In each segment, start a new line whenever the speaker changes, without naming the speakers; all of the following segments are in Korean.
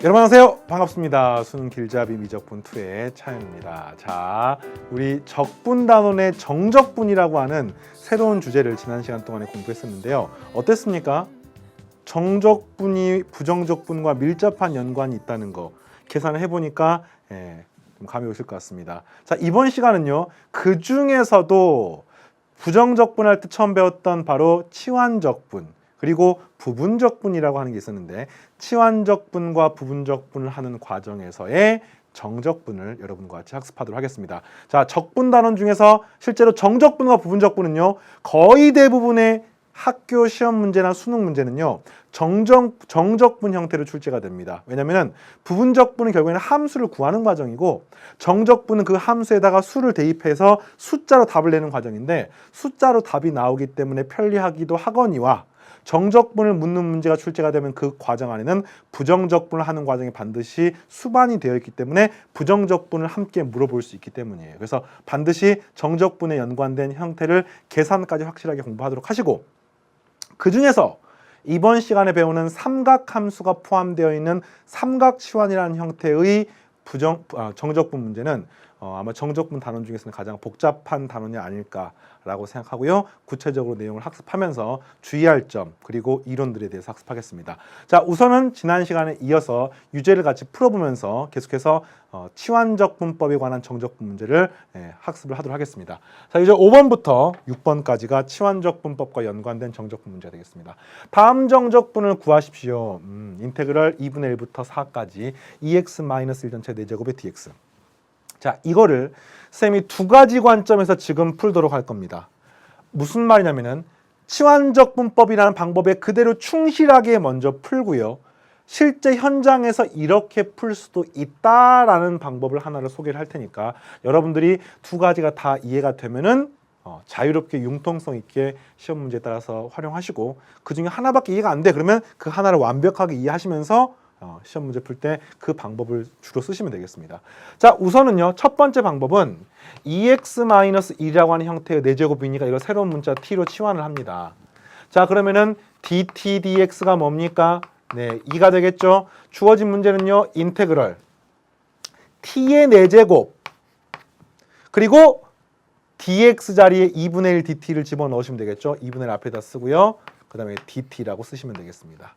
여러분 안녕하세요. 반갑습니다. 수능 길잡이 미적분 2의 차영입니다. 자, 우리 적분단원의 정적분이라고 하는 새로운 주제를 지난 시간 동안에 공부했었는데요. 어땠습니까? 정적분이 부정적분과 밀접한 연관이 있다는 거 계산을 해보니까 좀 감이 오실 것 같습니다. 자, 이번 시간은요. 그 중에서도 부정적분 할 때 처음 배웠던 바로 치환적분 그리고 부분적분이라고 하는 게 있었는데 치환적분과 부분적분을 하는 과정에서의 정적분을 여러분과 같이 학습하도록 하겠습니다. 자, 적분단원 중에서 실제로 정적분과 부분적분은요. 거의 대부분의 학교 시험 문제나 수능 문제는요. 정적분 형태로 출제가 됩니다. 왜냐하면 부분적분은 결국에는 함수를 구하는 과정이고 정적분은 그 함수에다가 수를 대입해서 숫자로 답을 내는 과정인데 숫자로 답이 나오기 때문에 편리하기도 하거니와 정적분을 묻는 문제가 출제가 되면 그 과정 안에는 부정적분을 하는 과정이 반드시 수반이 되어 있기 때문에 부정적분을 함께 물어볼 수 있기 때문이에요. 그래서 반드시 정적분에 연관된 형태를 계산까지 확실하게 공부하도록 하시고 그 중에서 이번 시간에 배우는 삼각함수가 포함되어 있는 삼각치환이라는 형태의 정적분 문제는 아마 정적분 단원 중에서는 가장 복잡한 단원이 아닐까라고 생각하고요. 구체적으로 내용을 학습하면서 주의할 점 그리고 이론들에 대해서 학습하겠습니다. 자, 우선은 지난 시간에 이어서 유제를 같이 풀어보면서 계속해서 치환적분법에 관한 정적분 문제를 학습을 하도록 하겠습니다. 자, 이제 5번부터 6번까지가 치환적분법과 연관된 정적분 문제가 되겠습니다. 다음 정적분을 구하십시오. 인테그럴 2분의 1부터 4까지 2x-1 전체 4제곱의 dx. 자, 이거를 쌤이 두 가지 관점에서 지금 풀도록 할 겁니다. 무슨 말이냐면은 치환적분법이라는 방법에 그대로 충실하게 먼저 풀고요. 실제 현장에서 이렇게 풀 수도 있다라는 방법을 하나를 소개를 할 테니까 여러분들이 두 가지가 다 이해가 되면은 자유롭게 융통성 있게 시험 문제에 따라서 활용하시고 그 중에 하나밖에 이해가 안 돼. 그러면 그 하나를 완벽하게 이해하시면서 시험 문제 풀 때 그 방법을 주로 쓰시면 되겠습니다. 자, 우선은요. 첫 번째 방법은 2x-1이라고 하는 형태의 4제곱이니까 이걸 새로운 문자 t로 치환을 합니다. 자, 그러면은 dt dx가 뭡니까? 네, 2가 되겠죠. 주어진 문제는요. 인테그럴 t의 4제곱 그리고 dx 자리에 2분의 1 dt를 집어넣으시면 되겠죠. 2분의 1 앞에다 쓰고요. 그 다음에 dt라고 쓰시면 되겠습니다.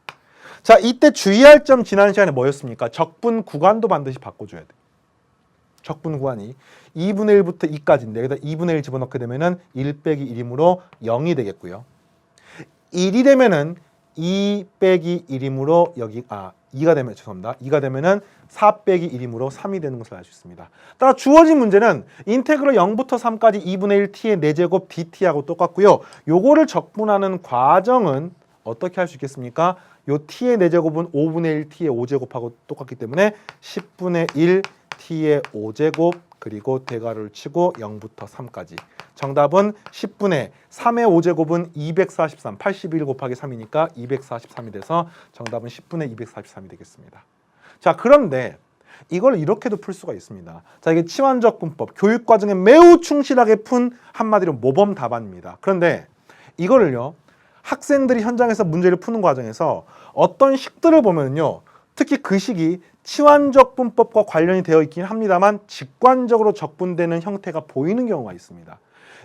자, 이때 주의할 점 지난 시간에 뭐였습니까? 적분 구간도 반드시 바꿔줘야 돼. 적분 구간이 2분의 1부터 2까지인데 여기다 2분의 1 집어넣게 되면은 1 빼기 1이므로 0이 되겠고요. 1이 되면은 2 빼기 1이므로 여기 2가 되면 죄송합니다. 2가 되면은 4 빼기 1이므로 3이 되는 것을 알 수 있습니다. 따라 주어진 문제는 인테그럴 0부터 3까지 2분의 1 t의 4제곱 dt하고 똑같고요. 요거를 적분하는 과정은 어떻게 할 수 있겠습니까? 요 t의 4제곱은 5분의 1 t의 5제곱하고 똑같기 때문에 10분의 1 t의 5제곱 그리고 대괄호를 치고 0부터 3까지. 정답은 10분의 3의 5제곱은 243, 81 곱하기 3이니까 243이 돼서 정답은 10분의 243이 되겠습니다. 자, 그런데 이걸 이렇게도 풀 수가 있습니다. 자, 이게 치환적분법, 교육과정에 매우 충실하게 푼 한마디로 모범 답안입니다. 그런데 이거를요. 학생들이 현장에서 문제를 푸는 과정에서 어떤 식들을 보면요. 특히 그 식이 치환적분법과 관련이 되어 있긴 합니다만 직관적으로 적분되는 형태가 보이는 경우가 있습니다.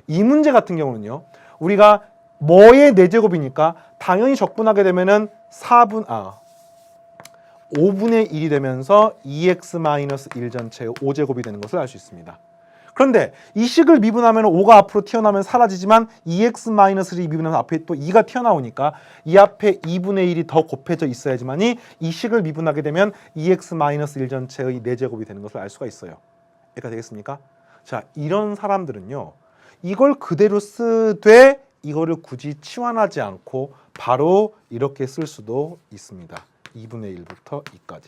이 문제 같은 경우는요. 우리가 뭐의 4제곱이니까 당연히 적분하게 되면은 5분의 1이 되면서 2x-1 전체의 5제곱이 되는 것을 알 수 있습니다. 그런데 이 식을 미분하면 5가 앞으로 튀어나오면 사라지지만 2x-를 미분하면 앞에 또 2가 튀어나오니까 이 앞에 2분의 1이 더 곱해져 있어야지만이 이 식을 미분하게 되면 2x-1 전체의 4제곱이 되는 것을 알 수가 있어요. 이해가 되겠습니까? 자, 이런 사람들은요. 이걸 그대로 쓰되 이거를 굳이 치환하지 않고 바로 이렇게 쓸 수도 있습니다. 2분의 1부터 2까지.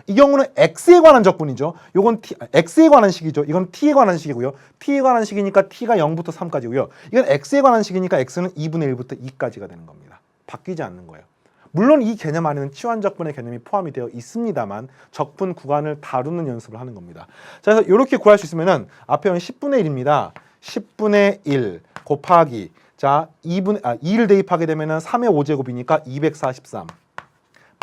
이 경우는 x에 관한 적분이죠. 요건 x에 관한 식이죠. 이건 t에 관한 식이고요. t에 관한 식이니까 t가 0부터 3까지고요. 이건 x에 관한 식이니까 x는 2분의 1부터 2까지가 되는 겁니다. 바뀌지 않는 거예요. 물론 이 개념 안에는 치환적분의 개념이 포함이 되어 있습니다만 적분 구간을 다루는 연습을 하는 겁니다. 자, 그래서 이렇게 구할 수 있으면은 앞에 10분의 1입니다. 10분의 1 곱하기 자 2를 대입하게 되면은 3의 5제곱이니까 243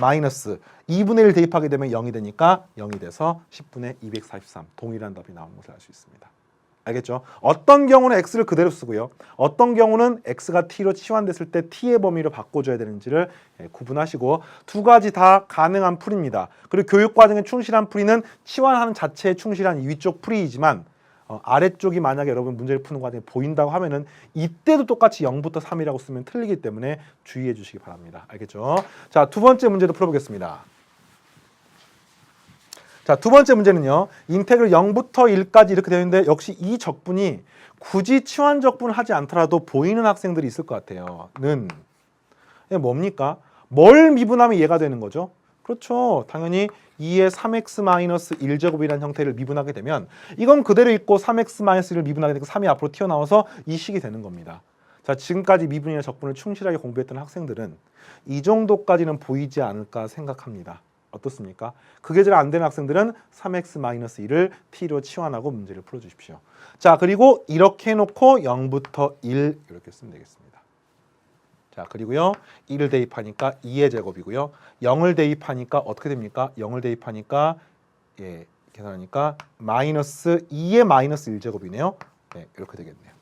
마이너스 2분의 1 대입하게 되면 0이 되니까 0이 돼서 10분의 243 동일한 답이 나오는 것을 알 수 있습니다. 알겠죠? 어떤 경우는 x를 그대로 쓰고요. 어떤 경우는 x가 t로 치환됐을 때 t의 범위로 바꿔줘야 되는지를 구분하시고 두 가지 다 가능한 풀이입니다. 그리고 교육과정에 충실한 풀이는 치환하는 자체에 충실한 위쪽 풀이이지만 아래쪽이 만약에 여러분 문제를 푸는 과정에 보인다고 하면은 이때도 똑같이 0부터 3이라고 쓰면 틀리기 때문에 주의해 주시기 바랍니다. 알겠죠? 자, 두 번째 문제도 풀어보겠습니다. 자, 두 번째 문제는요. 인테그럴 0부터 1까지 이렇게 되어 있는데 역시 이 적분이 굳이 치환 적분을 하지 않더라도 보이는 학생들이 있을 것 같아요. 는 뭡니까? 뭘 미분하면 얘가 되는 거죠? 그렇죠. 당연히 2의 3x-1제곱이라는 형태를 미분하게 되면 이건 그대로 있고 3x-1을 미분하게 되고 3이 앞으로 튀어나와서 이 식이 되는 겁니다. 자, 지금까지 미분이나 적분을 충실하게 공부했던 학생들은 이 정도까지는 보이지 않을까 생각합니다. 어떻습니까? 그게 잘 안 되는 학생들은 3x-1을 t로 치환하고 문제를 풀어주십시오. 자, 그리고 이렇게 해놓고 0부터 1 이렇게 쓰면 되겠습니다. 자, 그리고요 1을 대입하니까 2의 제곱이고요 0을 대입하니까 어떻게 됩니까? 0을 대입하니까 계산하니까 마이너스 2의 마이너스 1제곱이네요. 네, 이렇게 되겠네요.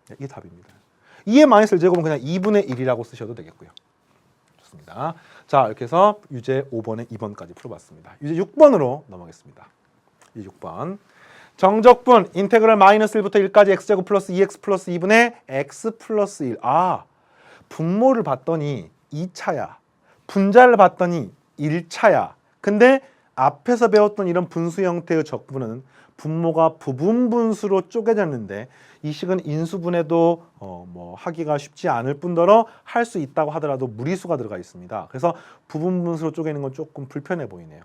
네, 이게 답입니다. 2의 마이너스 1제곱은 그냥 2분의 1이라고 쓰셔도 되겠고요. 좋습니다. 자, 이렇게 해서 유제 5번에 2번까지 풀어봤습니다. 유제 6번으로 넘어가겠습니다. 유제 6번. 정적분 인테그럴 마이너스 1부터 1까지 x제곱 플러스 2x 플러스 2분의 x 플러스 1. 아, 분모를 봤더니 2차야. 분자를 봤더니 1차야. 근데 앞에서 배웠던 이런 분수 형태의 적분은 분모가 부분 분수로 쪼개졌는데 이 식은 인수분해도 하기가 쉽지 않을 뿐더러 할 수 있다고 하더라도 무리수가 들어가 있습니다. 그래서 부분 분수로 쪼개는 건 조금 불편해 보이네요.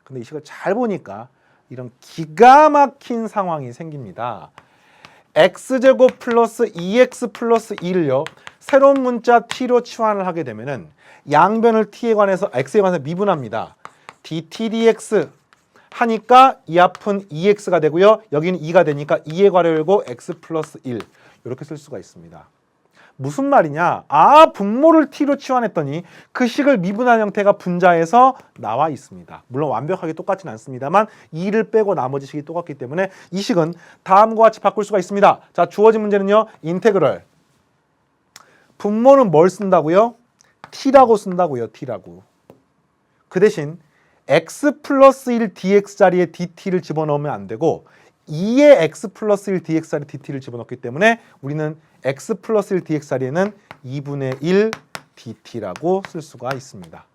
근데 이 식을 잘 보니까 이런 기가 막힌 상황이 생깁니다. x제곱 플러스 2x 플러스 2를요. 새로운 문자 t로 치환을 하게 되면은 양변을 t에 관해서 x에 관해서 미분합니다. dt dx 하니까 이 앞은 2x가 되고요. 여기는 2가 되니까 2의 괄호 열고 x 플러스 1 이렇게 쓸 수가 있습니다. 무슨 말이냐? 아, 분모를 t로 치환했더니 그 식을 미분한 형태가 분자에서 나와 있습니다. 물론 완벽하게 똑같지는 않습니다만 2를 빼고 나머지 식이 똑같기 때문에 이 식은 다음과 같이 바꿀 수가 있습니다. 자, 주어진 문제는요. 인테그럴. 분모는 뭘 쓴다고요? t라고 쓴다고요. t라고. 그 대신 x 플러스 1 dx 자리에 dt를 집어넣으면 안 되고 2의 x 플러스 1 dx 자리에 dt를 집어넣기 때문에 우리는 x 플러스 1 dx 자리에는 2분의 1 dt라고 쓸 수가 있습니다.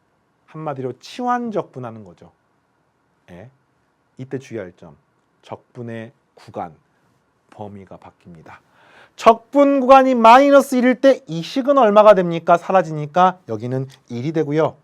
한마디로 치환 적분하는 거죠. 예. 이때 주의할 점, 적분의 구간, 범위가 바뀝니다. 적분 구간이 마이너스 1일 때 이 식은 얼마가 됩니까? 사라지니까 여기는 1이 되고요.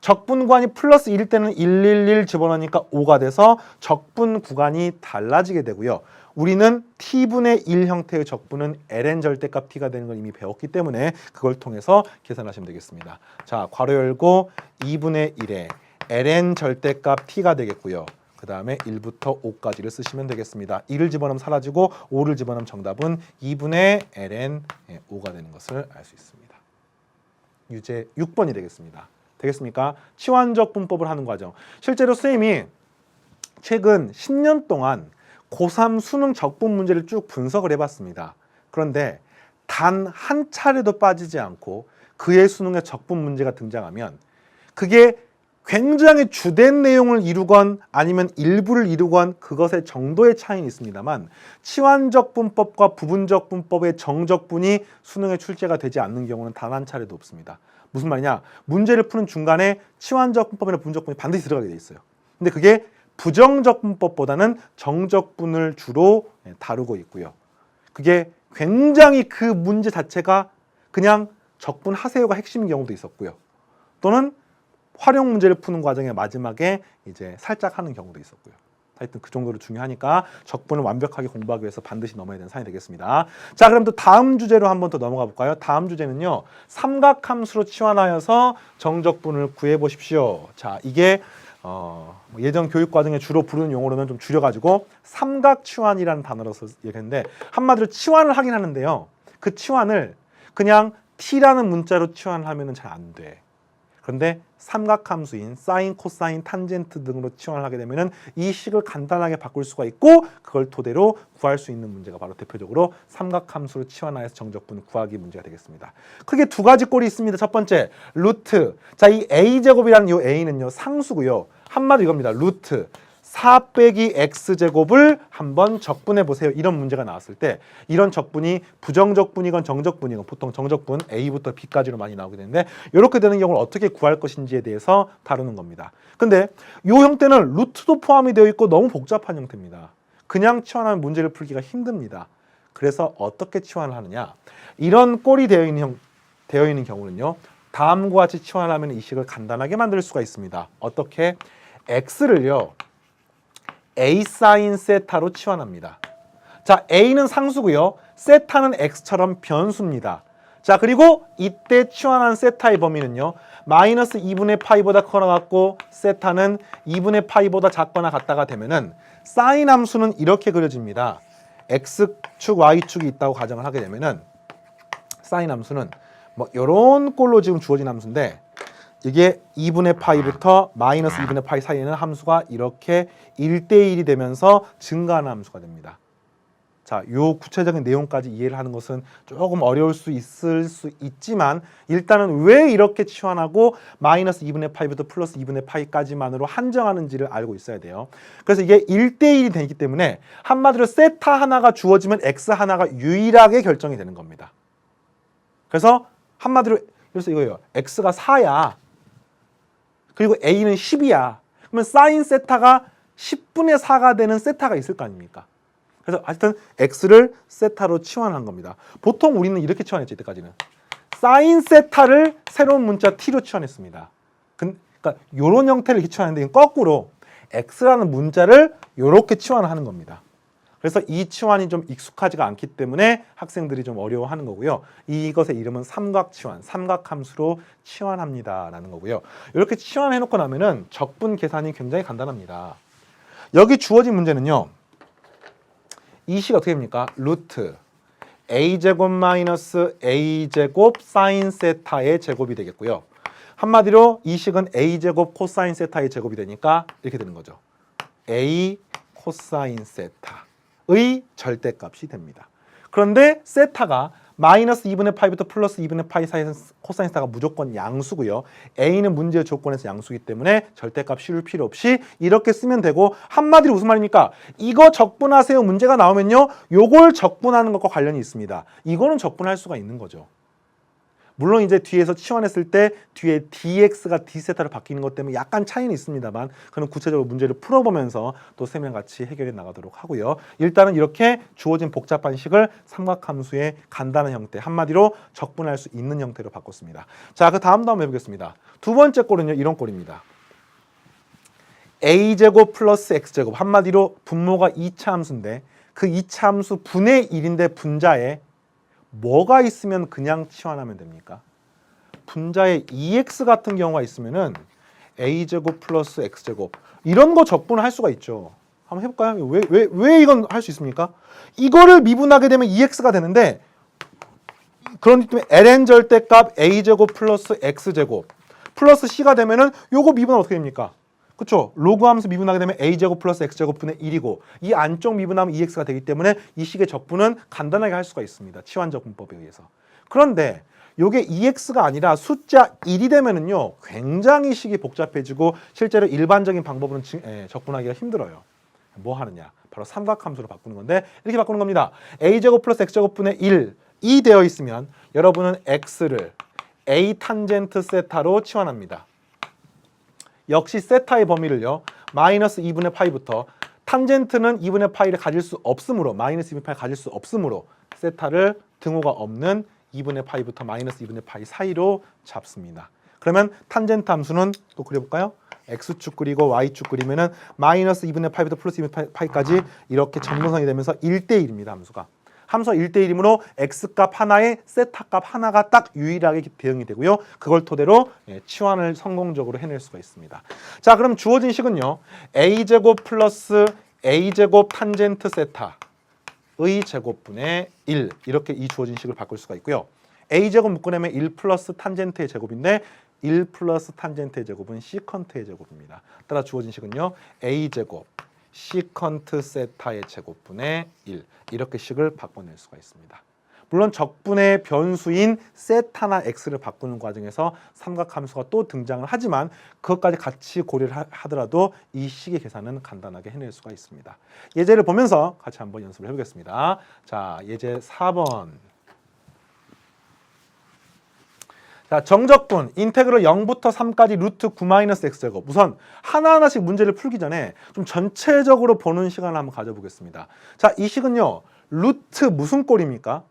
적분 구간이 플러스 1일 때는 111 집어넣으니까 5가 돼서 적분 구간이 달라지게 되고요. 우리는 t분의 1 형태의 적분은 ln 절대값 t가 되는 걸 이미 배웠기 때문에 그걸 통해서 계산하시면 되겠습니다. 자, 괄호 열고 2분의 1에 ln 절대값 t가 되겠고요. 그 다음에 1부터 5까지를 쓰시면 되겠습니다. 1을 집어넣으면 사라지고 5를 집어넣으면 정답은 2분의 ln 5가 되는 것을 알 수 있습니다. 유제 6번이 되겠습니다. 되겠습니까? 치환적 분법을 하는 과정. 실제로 선생님이 최근 10년 동안 고3 수능 적분 문제를 쭉 분석을 해봤습니다. 그런데 단 한 차례도 빠지지 않고 그의 수능에 적분 문제가 등장하면 그게 굉장히 주된 내용을 이루건 아니면 일부를 이루건 그것의 정도의 차이는 있습니다만 치환적 분법과 부분적 분법의 정적분이 수능에 출제가 되지 않는 경우는 단 한 차례도 없습니다. 무슨 말이냐? 문제를 푸는 중간에 치환적 분법이나 부분적 분이 반드시 들어가게 돼 있어요. 근데 그게 부정적 분법보다는 정적분을 주로 다루고 있고요. 그게 굉장히 그 문제 자체가 그냥 적분 하세요가 핵심인 경우도 있었고요. 또는 활용 문제를 푸는 과정의 마지막에 이제 살짝 하는 경우도 있었고요. 하여튼 그 정도로 중요하니까 적분을 완벽하게 공부하기 위해서 반드시 넘어야 되는 사안이 되겠습니다. 자, 그럼 또 다음 주제로 한번 더 넘어가 볼까요? 다음 주제는요. 삼각함수로 치환하여서 정적분을 구해 보십시오. 자, 이게 예전 교육 과정에 주로 부르는 용어로는 좀 줄여가지고 삼각치환이라는 단어로 얘기했는데 한마디로 치환을 하긴 하는데요. 그 치환을 그냥 t라는 문자로 치환을 하면 잘 안 돼. 그런데 삼각함수인 사인, 코사인, 탄젠트 등으로 치환을 하게 되면은 이 식을 간단하게 바꿀 수가 있고 그걸 토대로 구할 수 있는 문제가 바로 대표적으로 삼각함수로 치환하여서 정적분 구하기 문제가 되겠습니다. 크게 두 가지 꼴이 있습니다. 첫 번째, 루트. 자, 이 a제곱이라는 이 a는요, 상수고요. 한마디 이겁니다. 루트. 4 빼기 x제곱을 한번 적분해 보세요. 이런 문제가 나왔을 때 이런 적분이 부정적분이건 정적분이건 보통 정적분 A부터 B까지로 많이 나오게 되는데 이렇게 되는 경우를 어떻게 구할 것인지에 대해서 다루는 겁니다. 근데 이 형태는 루트도 포함이 되어 있고 너무 복잡한 형태입니다. 그냥 치환하면 문제를 풀기가 힘듭니다. 그래서 어떻게 치환을 하느냐, 이런 꼴이 되어 있는 경우는요, 다음과 같이 치환하면 이 식을 간단하게 만들 수가 있습니다. 어떻게? x를요 a 사인 세타로 치환합니다. 자, a는 상수고요. 세타는 x처럼 변수입니다. 자, 그리고 이때 치환한 세타의 범위는요, 마이너스 2분의 파이보다 커나갔고 세타는 2분의 파이보다 작거나 같다가 되면은 사인 함수는 이렇게 그려집니다. x축, y축이 있다고 가정을 하게 되면은 사인 함수는 뭐 이런 꼴로 지금 주어진 함수인데, 이게 2분의 파이부터 마이너스 2분의 파이 사이에는 함수가 이렇게 1대1이 되면서 증가하는 함수가 됩니다. 자, 요 구체적인 내용까지 이해를 하는 것은 조금 어려울 수 있을 수 있지만 일단은 왜 이렇게 치환하고 마이너스 2분의 파이부터 플러스 2분의 파이까지만으로 한정하는지를 알고 있어야 돼요. 그래서 이게 1대1이 되기 때문에 한마디로 세타 하나가 주어지면 x 하나가 유일하게 결정이 되는 겁니다. 그래서 한마디로 그래서 이거예요. x가 4야. 그리고 a는 10이야. 그러면 사인 세타가 10분의 4가 되는 세타가 있을 거 아닙니까? 그래서 하여튼 x를 세타로 치환한 겁니다. 보통 우리는 이렇게 치환했죠. 이때까지는. 사인 세타를 새로운 문자 t로 치환했습니다. 그러니까 이런 형태를 이렇게 치환했는데 거꾸로 x라는 문자를 이렇게 치환을 하는 겁니다. 그래서 이 치환이 좀 익숙하지가 않기 때문에 학생들이 좀 어려워하는 거고요. 이것의 이름은 삼각치환, 삼각함수로 치환합니다라는 거고요. 이렇게 치환해놓고 나면은 적분 계산이 굉장히 간단합니다. 여기 주어진 문제는요, 이 식 어떻게 됩니까? 루트 a제곱 마이너스 a제곱 사인 세타의 제곱이 되겠고요. 한마디로 이 식은 a제곱 코사인 세타의 제곱이 되니까 이렇게 되는 거죠. a 코사인 세타의 절대값이 됩니다. 그런데 세타가 마이너스 2분의 파이부터 플러스 2분의 파이 사이에서 코사인 세타가 무조건 양수고요. a는 문제의 조건에서 양수이기 때문에 절대값 씌울 필요 없이 이렇게 쓰면 되고, 한마디로 무슨 말입니까? 이거 적분하세요 문제가 나오면요, 요걸 적분하는 것과 관련이 있습니다. 이거는 적분할 수가 있는 거죠. 물론 이제 뒤에서 치환했을 때 뒤에 dx가 d세타로 바뀌는 것 때문에 약간 차이는 있습니다만, 그는 구체적으로 문제를 풀어보면서 또 쌤이랑 같이 해결해 나가도록 하고요. 일단은 이렇게 주어진 복잡한 식을 삼각함수의 간단한 형태, 한마디로 적분할 수 있는 형태로 바꿨습니다. 자, 그 다음도 한번 해보겠습니다. 두 번째 꼴은요, 이런 꼴입니다. a제곱 플러스 x제곱, 한마디로 분모가 2차 함수인데 그 2차 함수 분의 1인데 분자에 뭐가 있으면 그냥 치환하면 됩니까? 분자에 2x 같은 경우가 있으면은 a제곱 플러스 x제곱 이런 거 적분할 수가 있죠. 한번 해볼까요? 왜 이건 할 수 있습니까? 이거를 미분하게 되면 2x가 되는데, 그런 때문에 ln 절대값 a제곱 플러스 x제곱 플러스 c가 되면은 요거 미분하면 어떻게 됩니까? 그렇죠? 로그 함수 미분하게 되면 a제곱 플러스 x제곱 분의 1이고 이 안쪽 미분하면 2x가 되기 때문에 이 식의 적분은 간단하게 할 수가 있습니다. 치환적분법에 의해서. 그런데 요게 2x가 아니라 숫자 1이 되면은요, 굉장히 식이 복잡해지고 실제로 일반적인 방법으로는 적분하기가 힘들어요. 뭐 하느냐? 바로 삼각함수로 바꾸는 건데, 이렇게 바꾸는 겁니다. a제곱 플러스 x제곱 분의 1이 되어 있으면 여러분은 x를 a 탄젠트 세타로 치환합니다. 역시 세타의 범위를요, 마이너스 2분의 파이부터 탄젠트는 2분의 파이를 가질 수 없으므로, 마이너스 2분의 파이를 가질 수 없으므로 세타를 등호가 없는 2분의 파이부터 마이너스 2분의 파이 사이로 잡습니다. 그러면 탄젠트 함수는 또 그려볼까요? x축 그리고 y축 그리면은 마이너스 2분의 파이부터 플러스 2분의 파이까지 이렇게 점근선이 되면서 1대1입니다. 함수가 1대1이므로 x값 하나에 세타값 하나가 딱 유일하게 대응이 되고요. 그걸 토대로 치환을 성공적으로 해낼 수가 있습니다. 자, 그럼 주어진 식은요, a제곱 플러스 a제곱 탄젠트 세타의 제곱분의 1, 이렇게 이 주어진 식을 바꿀 수가 있고요. a제곱 묶어내면 1 플러스 탄젠트의 제곱인데 1 플러스 탄젠트의 제곱은 시컨트의 제곱입니다. 따라 주어진 식은요. a제곱 시컨트 세타의 제곱분의 1 이렇게 식을 바꿔낼 수가 있습니다. 물론 적분의 변수인 세타나 x를 바꾸는 과정에서 삼각함수가 또 등장을 하지만 그것까지 같이 고려를 하더라도 이 식의 계산은 간단하게 해낼 수가 있습니다. 예제를 보면서 같이 한번 연습을 해보겠습니다. 자, 예제 4번. 자, 정적분 인테그럴 0부터 3까지 루트 9-x제곱. 우선 하나하나씩 문제를 풀기 전에 좀 전체적으로 보는 시간을 한번 가져보겠습니다. 자, 이 식은요. 루트 무슨 꼴입니까?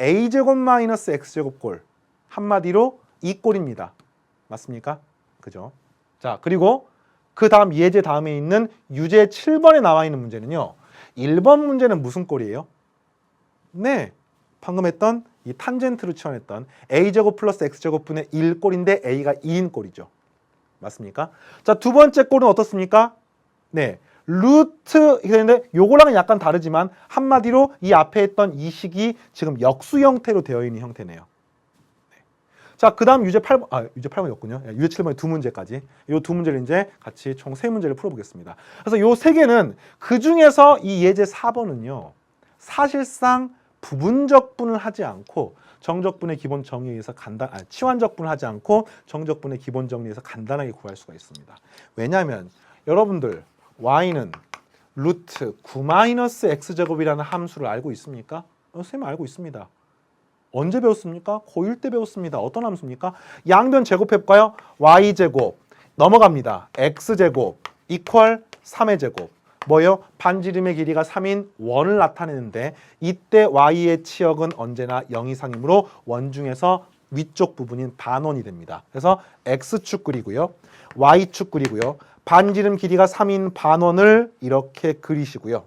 a제곱 마이너스 x제곱 꼴. 한마디로 이 꼴입니다. 맞습니까? 그죠? 자, 그리고 그 다음 예제 다음에 있는 유제 7번에 나와 있는 문제는요. 1번 문제는 무슨 꼴이에요? 네, 방금 했던 이 탄젠트로 치환했던 a제곱 플러스 x제곱분의 1꼴인데 a가 2인 꼴이죠. 맞습니까? 자, 두 번째 꼴은 어떻습니까? 네, 루트 이렇게 되는데 요거랑은 약간 다르지만 한마디로 이 앞에 했던 이 식이 지금 역수 형태로 되어 있는 형태네요. 네. 자, 그 다음 유제 8번, 유제 8번이었군요. 유제 7번의 두 문제까지. 이 두 문제를 이제 같이 총 세 문제를 풀어보겠습니다. 그래서 요 세 개는 그 중에서 이 예제 4번은요. 사실상 부분적분을 하지 않고 정적분의 기본 정의에 의해서 치환적분을 하지 않고 정적분의 기본 정리에서 간단하게 구할 수가 있습니다. 왜냐하면 여러분들 y는 루트 9-x제곱이라는 함수를 알고 있습니까? 선생님 알고 있습니다. 언제 배웠습니까? 고1 때 배웠습니다. 어떤 함수입니까? 양변 제곱해볼까요? y제곱 넘어갑니다. x제곱 이퀄 3의 제곱. 뭐예요? 반지름의 길이가 3인 원을 나타내는데 이때 y의 치역은 언제나 0 이상이므로 원중에서 위쪽 부분인 반원이 됩니다. 그래서 x축 그리고요. y축 그리고요. 반지름 길이가 3인 반원을 이렇게 그리시고요.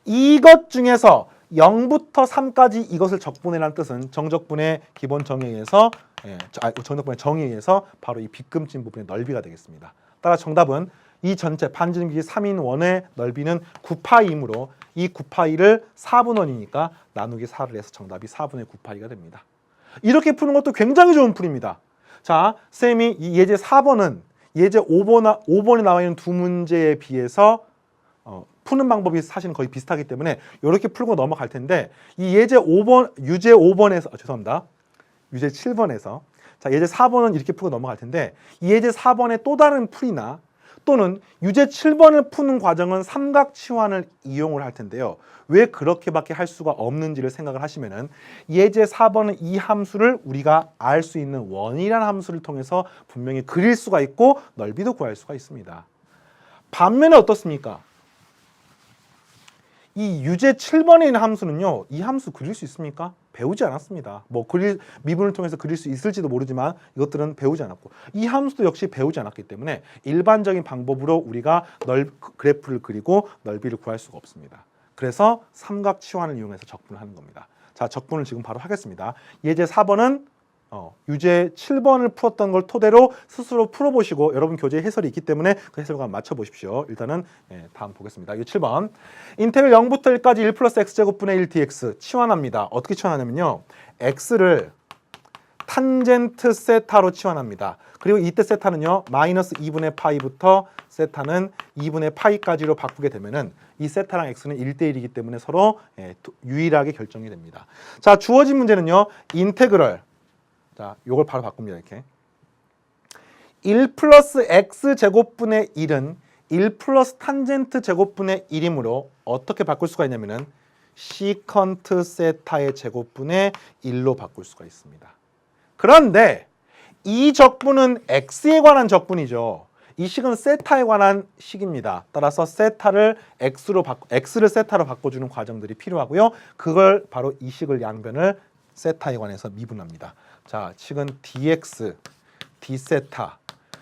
이것 중에서 0부터 3까지 이것을 적분해라는 뜻은 정적분의 기본 정의에 의해서 정적분의 정의에 의해서 바로 이 빗금진 부분의 넓이가 되겠습니다. 따라 정답은 이 전체 반지름 길이 3인 원의 넓이는 9파이이므로 이 9파이를 4분원이니까 나누기 4를 해서 정답이 4분의 9파이가 됩니다. 이렇게 푸는 것도 굉장히 좋은 풀입니다. 자, 쌤이 이 예제 4번은 예제 5번에 나와 있는 두 문제에 비해서 푸는 방법이 사실은 거의 비슷하기 때문에 이렇게 풀고 넘어갈 텐데 이 예제 5번, 유제 5번에서 죄송합니다. 유제 7번에서 자, 예제 4번은 이렇게 풀고 넘어갈 텐데 이 예제 4번의 또 다른 풀이나 또는 유제 7번을 푸는 과정은 삼각치환을 이용을 할 텐데요. 왜 그렇게밖에 할 수가 없는지를 생각을 하시면은 예제 4번은 이 함수를 우리가 알 수 있는 원이라는 함수를 통해서 분명히 그릴 수가 있고 넓이도 구할 수가 있습니다. 반면에 어떻습니까? 이 유제 7번에 있는 함수는요. 이 함수 그릴 수 있습니까? 배우지 않았습니다. 미분을 통해서 그릴 수 있을지도 모르지만 이것들은 배우지 않았고 이 함수도 역시 배우지 않았기 때문에 일반적인 방법으로 우리가 그래프를 그리고 넓이를 구할 수가 없습니다. 그래서 삼각치환을 이용해서 적분을 하는 겁니다. 자, 적분을 지금 바로 하겠습니다. 예제 4번은 유제 7번을 풀었던 걸 토대로 스스로 풀어보시고 여러분 교재 해설이 있기 때문에 그 해설과 맞춰보십시오. 일단은 다음 보겠습니다. 유제 7번 인테그럴 0부터 1까지 1 플러스 x제곱분의 1 dx 치환합니다. 어떻게 치환하냐면요. x를 탄젠트 세타로 치환합니다. 그리고 이때 세타는요. 마이너스 2분의 파이부터 세타는 2분의 파이까지로 바꾸게 되면은 이 세타랑 x는 1대1이기 때문에 서로 유일하게 결정이 됩니다. 자, 주어진 문제는요. 인테그럴 자, 요걸 바로 바꿉니다. 이렇게 1 플러스 x제곱분의 1은 1 플러스 탄젠트 제곱분의 1이므로 어떻게 바꿀 수가 있냐면은 시컨트 세타의 제곱분의 1로 바꿀 수가 있습니다. 그런데 이 적분은 x에 관한 적분이죠. 이 식은 세타에 관한 식입니다. 따라서 세타를 x를 세타로 바꿔주는 과정들이 필요하고요. 그걸 바로 이 식을 양변을 세타에 관해서 미분합니다. 자, 식은 dx, d세타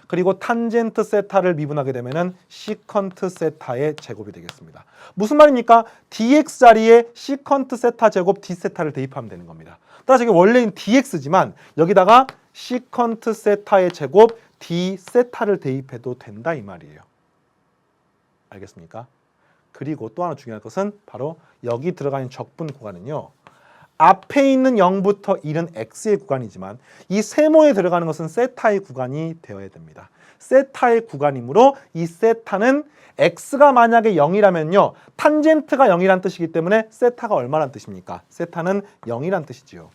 그리고 탄젠트 세타를 미분하게 되면은 시컨트 세타의 제곱이 되겠습니다. 무슨 말입니까? dx 자리에 시컨트 세타 제곱 d세타를 대입하면 되는 겁니다. 따라서 이게 원래는 dx지만 여기다가 시컨트 세타의 제곱 d세타를 대입해도 된다 이 말이에요. 알겠습니까? 그리고 또 하나 중요한 것은 바로 여기 들어가 있는 적분 구간은요. 앞에 있는 0부터 1은 x의 구간이지만 이 세모에 들어가는 것은 세타의 구간이 되어야 됩니다. 세타의 구간이므로 이 세타는 x가 만약에 0이라면요. 탄젠트가 0이란 뜻이기 때문에 세타가 얼마란 뜻입니까? 세타는 0이란 뜻이지요.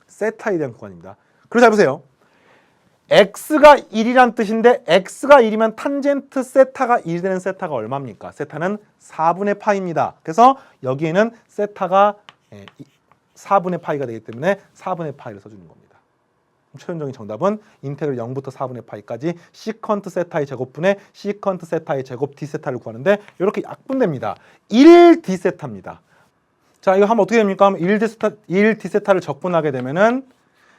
세타에 대한 구간입니다. 그리고 잘 보세요. x가 1이란 뜻인데 x가 1이면 탄젠트 세타가 1 되는 세타가 얼마입니까? 세타는 4분의 파이입니다. 그래서 여기에는 세타가 4분의 파이가 되기 때문에 4분의 파이를 써주는 겁니다. 최종적인 정답은 인테그럴 0부터 4분의 파이까지 시컨트 세타의 제곱분의 시컨트 세타의 제곱 d세타를 구하는데 이렇게 약분됩니다. 1d세타입니다. 자, 이거 하면 어떻게 됩니까? 1d세타를 적분하게 되면은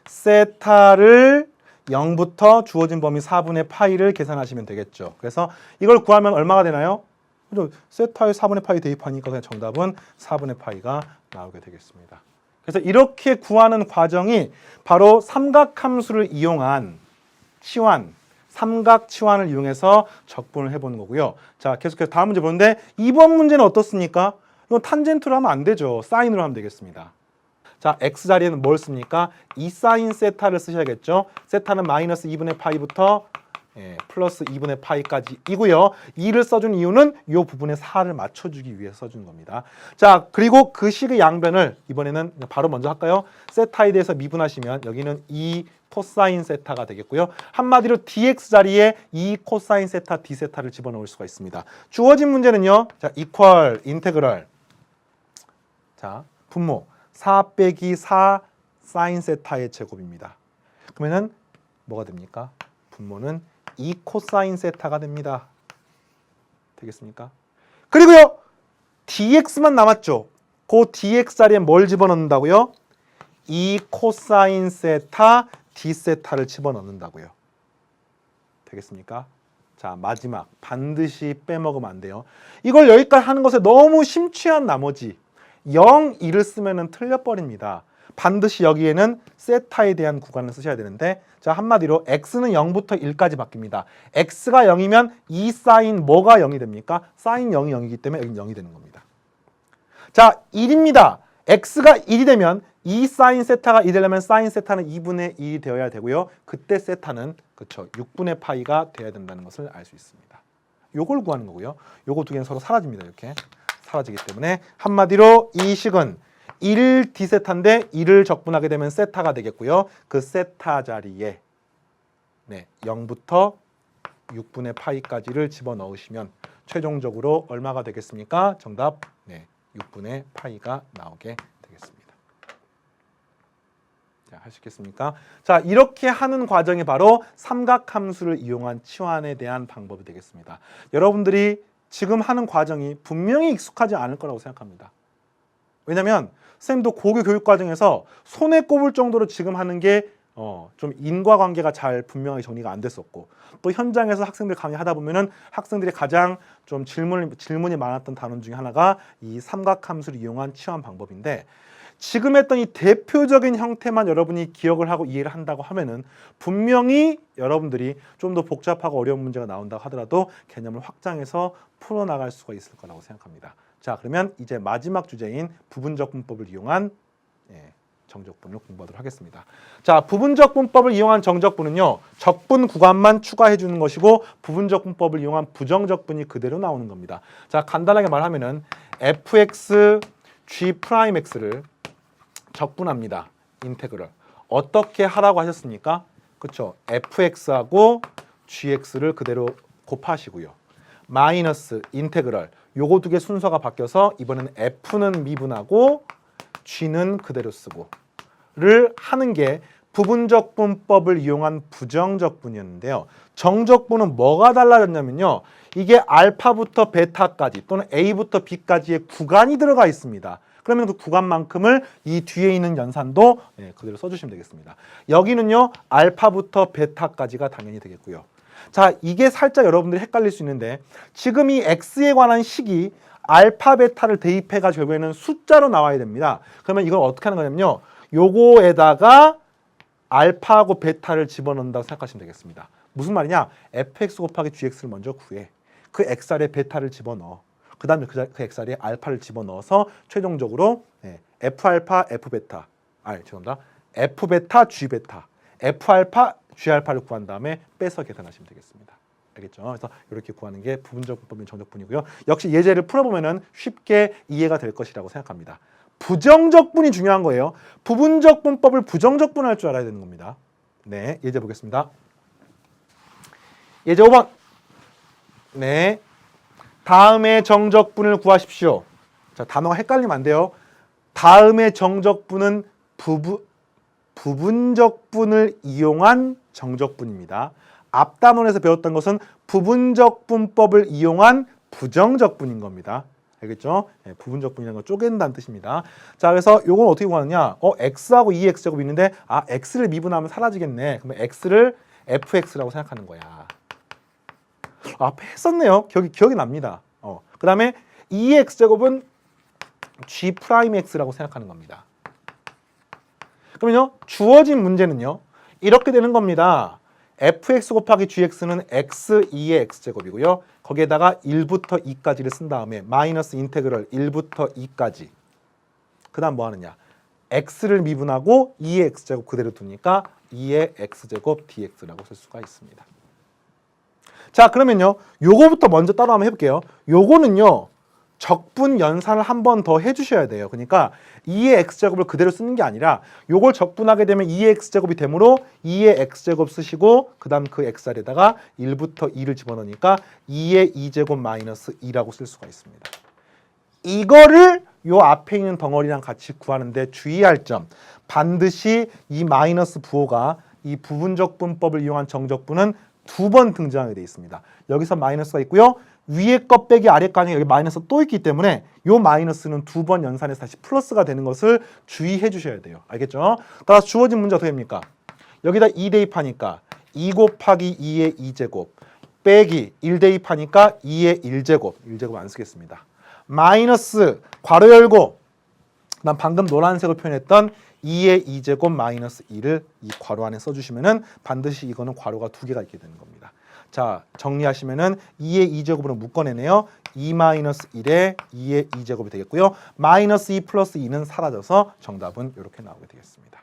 세타를 0부터 주어진 범위 4분의 파이를 계산하시면 되겠죠. 그래서 이걸 구하면 얼마가 되나요? 세타의 4분의 파이 대입하니까 그냥 정답은 4분의 파이가 나오게 되겠습니다. 그래서 이렇게 구하는 과정이 바로 삼각함수를 이용한 치환, 삼각 치환을 이용해서 적분을 해보는 거고요. 자, 계속해서 다음 문제 보는데 이번 문제는 어떻습니까? 이건 탄젠트로 하면 안 되죠. 사인으로 하면 되겠습니다. 자, x 자리에는 뭘 씁니까? 2사인 세타를 쓰셔야겠죠. 세타는 마이너스 2분의 파이부터 플러스 2분의 파이까지 이고요. 2를 써준 이유는 이 부분에 4를 맞춰주기 위해서 써준 겁니다. 자, 그리고 그 식의 양변을 이번에는 바로 먼저 할까요? 세타에 대해서 미분하시면 여기는 2 코사인 세타가 되겠고요. 한마디로 dx 자리에 2 코사인 세타 d세타를 집어넣을 수가 있습니다. 주어진 문제는요. 자, 이퀄 인테그럴. 자, 분모 4 빼기 4 사인 세타의 제곱입니다. 그러면은 뭐가 됩니까? 분모는 2 코사인 세타가 됩니다. 되겠습니까? 그리고요. dx만 남았죠. 그 dx 자리에 뭘 집어넣는다고요? 2 코사인 세타 d세타를 집어넣는다고요. 되겠습니까? 자, 마지막 반드시 빼먹으면 안 돼요. 이걸 여기까지 하는 것에 너무 심취한 나머지 0, 2를 쓰면 틀려버립니다. 반드시 여기에는 세타에 대한 구간을 쓰셔야 되는데 자, 한마디로 x는 0부터 1까지 바뀝니다. x가 0이면 2 사인 뭐가 0이 됩니까? 사인 0이 0이기 때문에 여기는 0이 되는 겁니다. 자, 1입니다. x가 1이 되면 2 사인 세타가 1이 되려면 사인 세타는 2분의 1이 되어야 되고요. 그때 세타는 그렇죠. 6분의 파이가 되어야 된다는 것을 알 수 있습니다. 요걸 구하는 거고요. 요거 두 개는 서로 사라집니다. 이렇게 사라지기 때문에 한마디로 이 식은 1 d세타인데 1을 적분하게 되면 세타가 되겠고요. 그 세타 자리에 0부터 6분의 파이까지를 집어넣으시면 최종적으로 얼마가 되겠습니까? 정답 6분의 파이가 나오게 되겠습니다. 자, 할 수 있겠습니까? 자, 이렇게 하는 과정이 바로 삼각함수를 이용한 치환에 대한 방법이 되겠습니다. 여러분들이 지금 하는 과정이 분명히 익숙하지 않을 거라고 생각합니다. 왜냐면 쌤도 고교 교육 과정에서 손에 꼽을 정도로 지금 하는 게 좀 인과관계가 잘 분명하게 정리가 안 됐었고 또 현장에서 학생들 강의하다 보면은 학생들이 가장 좀 질문이 많았던 단원 중에 하나가 이 삼각함수를 이용한 치환 방법인데 지금 했던 이 대표적인 형태만 여러분이 기억을 하고 이해를 한다고 하면은 분명히 여러분들이 좀 더 복잡하고 어려운 문제가 나온다고 하더라도 개념을 확장해서 풀어나갈 수가 있을 거라고 생각합니다. 자, 그러면 이제 마지막 주제인 부분적 분법을 이용한 정적분을 공부하도록 하겠습니다. 자, 부분적 분법을 이용한 정적분은요. 적분 구간만 추가해 주는 것이고 부분적 분법을 이용한 부정적분이 그대로 나오는 겁니다. 자, 간단하게 말하면은 fx g'x를 적분합니다. 인테그럴. 어떻게 하라고 하셨습니까? 그렇죠. fx하고 gx를 그대로 곱하시고요. 마이너스 인테그럴. 요거 두 개 순서가 바뀌어서 이번에는 f는 미분하고 g는 그대로 쓰고 를 하는 게 부분적 분법을 이용한 부정적 분이었는데요. 정적분은 뭐가 달라졌냐면요. 이게 알파부터 베타까지 또는 A부터 B까지의 구간이 들어가 있습니다. 그러면 그 구간만큼을 이 뒤에 있는 연산도 그대로 써주시면 되겠습니다. 여기는요. 알파부터 베타까지가 당연히 되겠고요. 자, 이게 살짝 여러분들이 헷갈릴 수 있는데 지금 이 X에 관한 식이 알파, 베타를 대입해가지고 결국에는 숫자로 나와야 됩니다. 그러면 이걸 어떻게 하는 거냐면요. 요거에다가 알파하고 베타를 집어넣는다고 생각하시면 되겠습니다. 무슨 말이냐? fx 곱하기 gx를 먼저 구해. 그 x 아래 베타를 집어넣어. 그 다음에 그 x자리에 알파를 집어넣어서 최종적으로 F알파, F베타, 죄송합니다. F베타, G베타, F알파, G알파를 구한 다음에 빼서 계산하시면 되겠습니다. 알겠죠? 그래서 이렇게 구하는 게 부분적분법인 정적분이고요. 역시 예제를 풀어보면 쉽게 이해가 될 것이라고 생각합니다. 부정적분이 중요한 거예요. 부분적분법을 부정적분할 줄 알아야 되는 겁니다. 네, 예제 보겠습니다. 예제 5번. 네, 다음의 정적분을 구하십시오. 자, 단어가 헷갈리면 안 돼요. 다음의 정적분은 부분적분을 이용한 정적분입니다. 앞 단원에서 배웠던 것은 부분적분법을 이용한 부정적분인 겁니다. 알겠죠? 네, 부분적분이라는 건 쪼갠다는 뜻입니다. 자, 그래서 요건 어떻게 구하느냐? x하고 2x제곱이 있는데 x를 미분하면 사라지겠네. 그러면 x를 fx라고 생각하는 거야. 앞에 했었네요. 기억이 납니다. 그 다음에 2x제곱은 g'x라고 생각하는 겁니다. 그러면요, 주어진 문제는요, 이렇게 되는 겁니다. fx 곱하기 gx는 x2의 x제곱이고요. 거기에다가 1부터 2까지를 쓴 다음에 마이너스 인테그럴 1부터 2까지. 그 다음 뭐 하느냐? x를 미분하고 2의 x제곱 그대로 두니까 2의 x제곱 dx라고 쓸 수가 있습니다. 자, 그러면요, 요거부터 먼저 따로 한번 해볼게요. 요거는요, 적분 연산을 한 번 더 해주셔야 돼요. 그러니까 2의 x제곱을 그대로 쓰는 게 아니라 요걸 적분하게 되면 2의 x제곱이 되므로 2의 x제곱 쓰시고 그 다음 그 x자리에다가 1부터 2를 집어넣으니까 2의 2제곱 마이너스 2라고 쓸 수가 있습니다. 이거를 요 앞에 있는 덩어리랑 같이 구하는데 주의할 점, 반드시 이 마이너스 부호가 이 부분적분법을 이용한 정적분은 2번 등장하게 되어 있습니다. 여기서 마이너스가 있고요. 위에 것 빼기 아래 거 아니라 여기 마이너스 또 있기 때문에 이 마이너스는 2번 연산해서 다시 플러스가 되는 것을 주의해 주셔야 돼요. 알겠죠? 따라서 주어진 문제 어떻게 됩니까? 여기다 2 대입하니까 2 곱하기 2의 2제곱 빼기 1 대입하니까 2의 1제곱 1제곱 안 쓰겠습니다. 마이너스 괄호 열고 난 방금 노란색으로 표현했던 2의 2제곱 마이너스 2를 이 괄호 안에 써주시면은 반드시 이거는 괄호가 2개가 있게 되는 겁니다. 자, 정리하시면은 2의 2제곱으로 묶어내네요. 2 마이너스 1에 2의 2제곱이 되겠고요. 마이너스 2 플러스 2는 사라져서 정답은 이렇게 나오게 되겠습니다.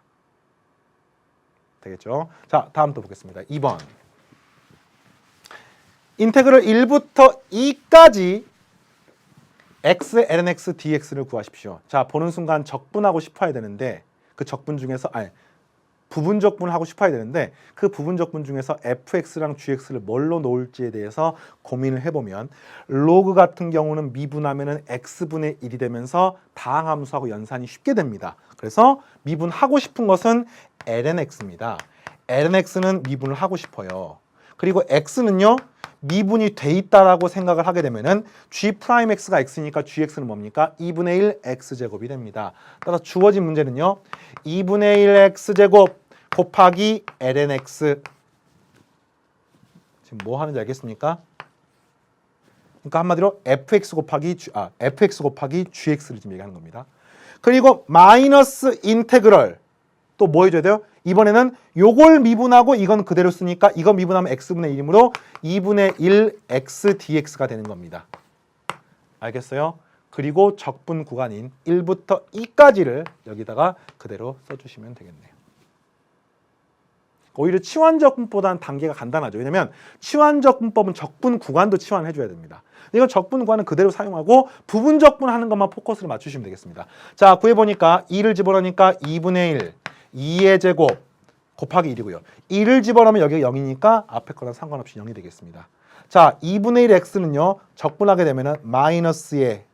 되겠죠? 자, 다음 또 보겠습니다. 2번. 인테그럴 1부터 2까지 x, ln x, dx를 구하십시오. 자, 보는 순간 적분하고 싶어야 되는데 그 적분 중에서 부분적분을 하고 싶어야 되는데 그 부분적분 중에서 fx랑 gx를 뭘로 놓을지에 대해서 고민을 해보면 로그 같은 경우는 미분하면은 x분의 1이 되면서 다항함수하고 연산이 쉽게 됩니다. 그래서 미분하고 싶은 것은 ln x입니다. ln x는 미분을 하고 싶어요. 그리고 x는요, 미분이 돼 있다라고 생각을 하게 되면은 g'x가 x니까 gx는 뭡니까? 2분의 1 x제곱이 됩니다. 따라서 주어진 문제는요, 2분의 1 x제곱 곱하기 ln x. 지금 뭐 하는지 알겠습니까? 그러니까 한마디로 fx 곱하기 gx를 지금 얘기하는 겁니다. 그리고 마이너스 인테그럴 또 뭐 해줘야 돼요? 이번에는 요걸 미분하고 이건 그대로 쓰니까 이거 미분하면 x분의 1이므로 2분의 1 x dx가 되는 겁니다. 알겠어요? 그리고 적분 구간인 1부터 2까지를 여기다가 그대로 써주시면 되겠네요. 오히려 치환적분법보다는 단계가 간단하죠. 왜냐하면 치환적분법은 적분 구간도 치환을 해줘야 됩니다. 이건 적분 구간은 그대로 사용하고 부분적분 하는 것만 포커스를 맞추시면 되겠습니다. 자, 구해보니까 2를 집어넣으니까 2분의 1, 2의 제곱 곱하기 1이고요. 2를 집어넣으면 여기가 0이니까 앞에 거랑 상관없이 0이 되겠습니다. 자, 2분의 1 x는요, 적분하게 되면은 마이너스에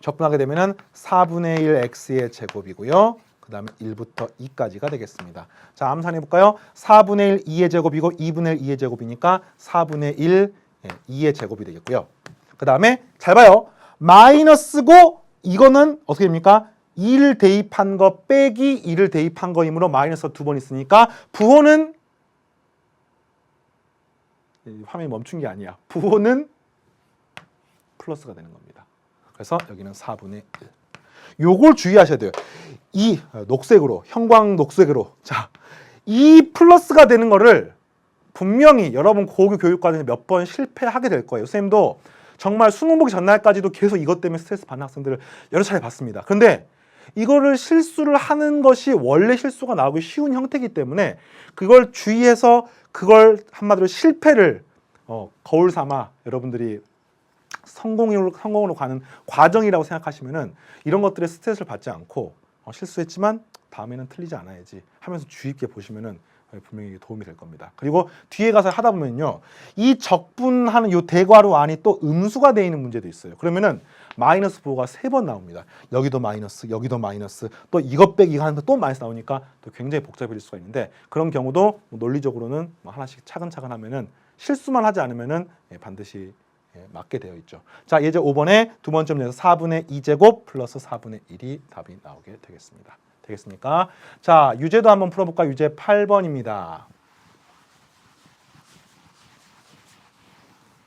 적분하게 되면은 4분의 1 x의 제곱이고요. 그 다음에 1부터 2까지가 되겠습니다. 자, 암산해 볼까요? 4분의 1 2의 제곱이고 2분의 1 2의 제곱이니까 4분의 1 2의 제곱이 되겠고요. 그 다음에 잘 봐요. 마이너스고 이거는 어떻게 됩니까? 2를 대입한 거 빼기 2를 대입한 거이므로 마이너스가 2번 있으니까 부호는 화면이 멈춘 게 아니야. 부호는 플러스가 되는 겁니다. 그래서 여기는 4분의 1. 요걸 주의하셔야 돼요. 이 녹색으로, 형광 녹색으로. 자, 이 플러스가 되는 거를 분명히 여러분 고교 교육 과정에 몇 번 실패하게 될 거예요. 선생님도 정말 수능 보기 전날까지도 계속 이것 때문에 스트레스 받는 학생들을 여러 차례 봤습니다. 그런데 이거를 실수를 하는 것이 원래 실수가 나오기 쉬운 형태이기 때문에 그걸 주의해서 그걸 한마디로 실패를 거울 삼아 여러분들이 성공으로 가는 과정이라고 생각하시면은 이런 것들에 스트레스를 받지 않고 실수했지만 다음에는 틀리지 않아야지 하면서 주의 깊게 보시면은 분명히 도움이 될 겁니다. 그리고 뒤에 가서 하다 보면요, 이 적분하는 이 대괄호 안이 또 음수가 되어 있는 문제도 있어요. 그러면은 마이너스 부호가 3번 나옵니다. 여기도 마이너스, 여기도 마이너스, 또 이것 빼기 이거 하는데 또 마이너스 나오니까 또 굉장히 복잡해질 수가 있는데 그런 경우도 논리적으로는 하나씩 차근차근 하면은 실수만 하지 않으면은 반드시 맞게 되어 있죠. 자, 예제 5번에 두 번째 문제에서 4분의 2제곱 플러스 4분의 1이 답이 나오게 되겠습니다. 되겠습니까? 자, 유제도 한번 풀어볼까? 유제 8번입니다.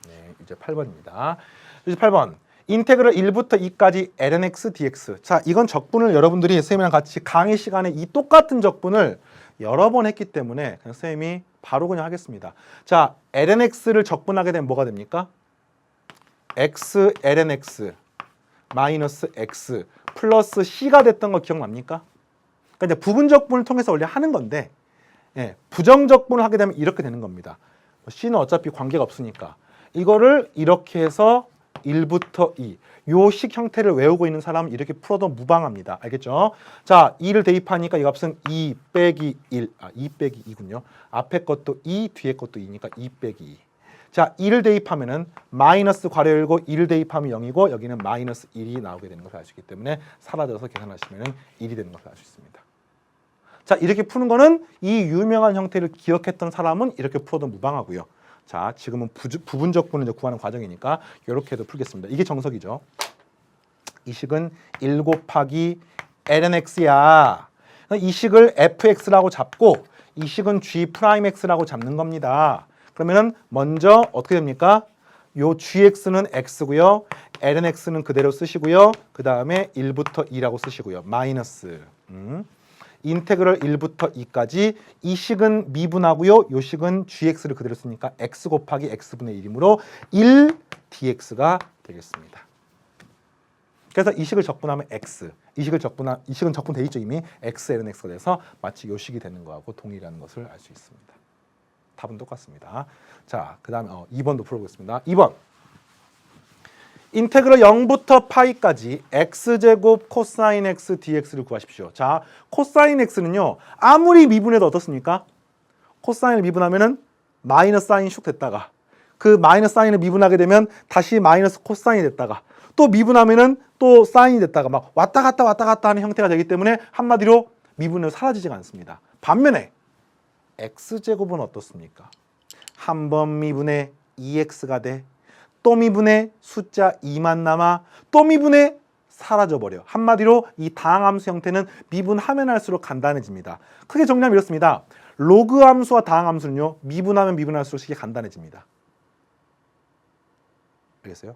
네, 유제 8번입니다. 유제 8번. 인테그럴 1부터 2까지 lnx dx. 자, 이건 적분을 여러분들이 선생님이랑 같이 강의 시간에 이 똑같은 적분을 여러 번 했기 때문에 그냥 선생님이 바로 그냥 하겠습니다. 자, lnx를 적분하게 되면 뭐가 됩니까? x lnx 마이너스 x 플러스 c가 됐던 거 기억납니까? 그러니까 이제 부분적분을 통해서 원래 하는 건데 부정적분을 하게 되면 이렇게 되는 겁니다. c는 어차피 관계가 없으니까 이거를 이렇게 해서 1부터 2 요 식 형태를 외우고 있는 사람은 이렇게 풀어도 무방합니다. 알겠죠? 자, 2를 대입하니까 이 값은 2 빼기 1, 2 빼기 2군요. 앞에 것도 2, 뒤에 것도 2니까 2 빼기 2. 자, 2를 대입하면은 마이너스 괄호 열고 2를 대입하면 0이고 여기는 마이너스 1이 나오게 되는 것을 알 수 있기 때문에 사라져서 계산하시면은 1이 되는 것을 알 수 있습니다. 자, 이렇게 푸는 거는 이 유명한 형태를 기억했던 사람은 이렇게 풀어도 무방하고요. 자, 지금은 부분적분을 이제 구하는 과정이니까 이렇게 해도 풀겠습니다. 이게 정석이죠. 이 식은 1 곱하기 lnx야. 이 식을 fx라고 잡고 이 식은 g'x라고 잡는 겁니다. 그러면은 먼저 어떻게 됩니까? 요 gx는 x고요. lnx는 그대로 쓰시고요. 그 다음에 1부터 2라고 쓰시고요. 마이너스. 인테그럴 1부터 2까지 이 식은 미분하고요. 요 식은 gx를 그대로 쓰니까 x 곱하기 x분의 1이므로 1 dx가 되겠습니다. 그래서 이 식을 적분하면 x, 이 식은 적분돼 있죠 이미. x lnx가 돼서 마치 요 식이 되는 거하고 동일한 것을 알 수 있습니다. 답은 똑같습니다. 자, 그 다음에 2번도 풀어보겠습니다. 2번. 인테그럴 0부터 파이까지 x제곱 코사인 x dx를 구하십시오. 자, 코사인 x는요. 아무리 미분해도 어떻습니까? 코사인을 미분하면은 마이너스 사인이 슉 됐다가 그 마이너스 사인을 미분하게 되면 다시 마이너스 코사인이 됐다가 또 미분하면은 또 사인이 됐다가 막 왔다 갔다 하는 형태가 되기 때문에 한마디로 미분으로 사라지지가 않습니다. 반면에 x제곱은 어떻습니까? 한 번 미분해 2x가 돼. 또 미분해 숫자 2만 남아. 또 미분해 사라져버려. 한마디로 이 다항함수 형태는 미분하면 할수록 간단해집니다. 크게 정리하면 이렇습니다. 로그 함수와 다항함수는요. 미분하면 미분할수록 식이 간단해집니다. 알겠어요?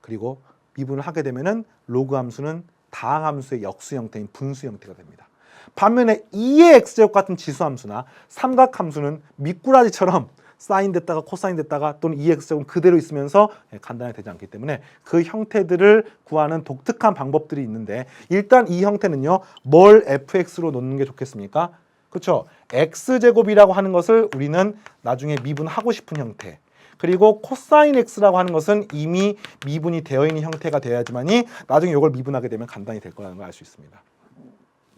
그리고 미분을 하게 되면은 로그 함수는 다항함수의 역수 형태인 분수 형태가 됩니다. 반면에 2의 x제곱 같은 지수함수나 삼각함수는 미꾸라지처럼 사인 됐다가 코사인 됐다가 또는 2x제곱 그대로 있으면서 간단하게 되지 않기 때문에 그 형태들을 구하는 독특한 방법들이 있는데 일단 이 형태는요. 뭘 fx로 놓는 게 좋겠습니까? 그렇죠? x제곱이라고 하는 것을 우리는 나중에 미분하고 싶은 형태, 그리고 코사인 x라고 하는 것은 이미 미분이 되어 있는 형태가 되어야지만이 나중에 이걸 미분하게 되면 간단히 될 거라는 걸 알 수 있습니다.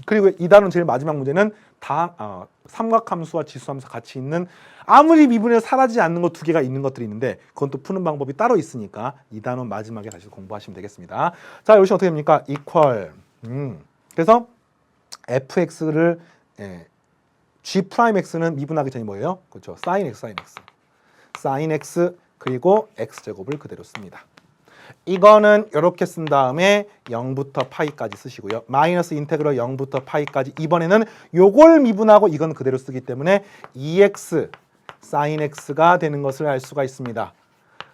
그리고 이 단원 제일 마지막 문제는 삼각함수와 지수함수 같이 있는 아무리 미분해서 사라지지 않는 것 두 개가 있는 것들이 있는데 그건 또 푸는 방법이 따로 있으니까 이 단원 마지막에 다시 공부하시면 되겠습니다. 자, 여기서 어떻게 됩니까? equal. 그래서 fx를 g'x는 미분하기 전이 뭐예요? 그렇죠. sin x, sin x. sin x 그리고 x제곱을 그대로 씁니다. 이거는 이렇게 쓴 다음에 0부터 파이까지 쓰시고요. 마이너스 인테그럴 0부터 파이까지 이번에는 요걸 미분하고 이건 그대로 쓰기 때문에 2x sin x가 되는 것을 알 수가 있습니다.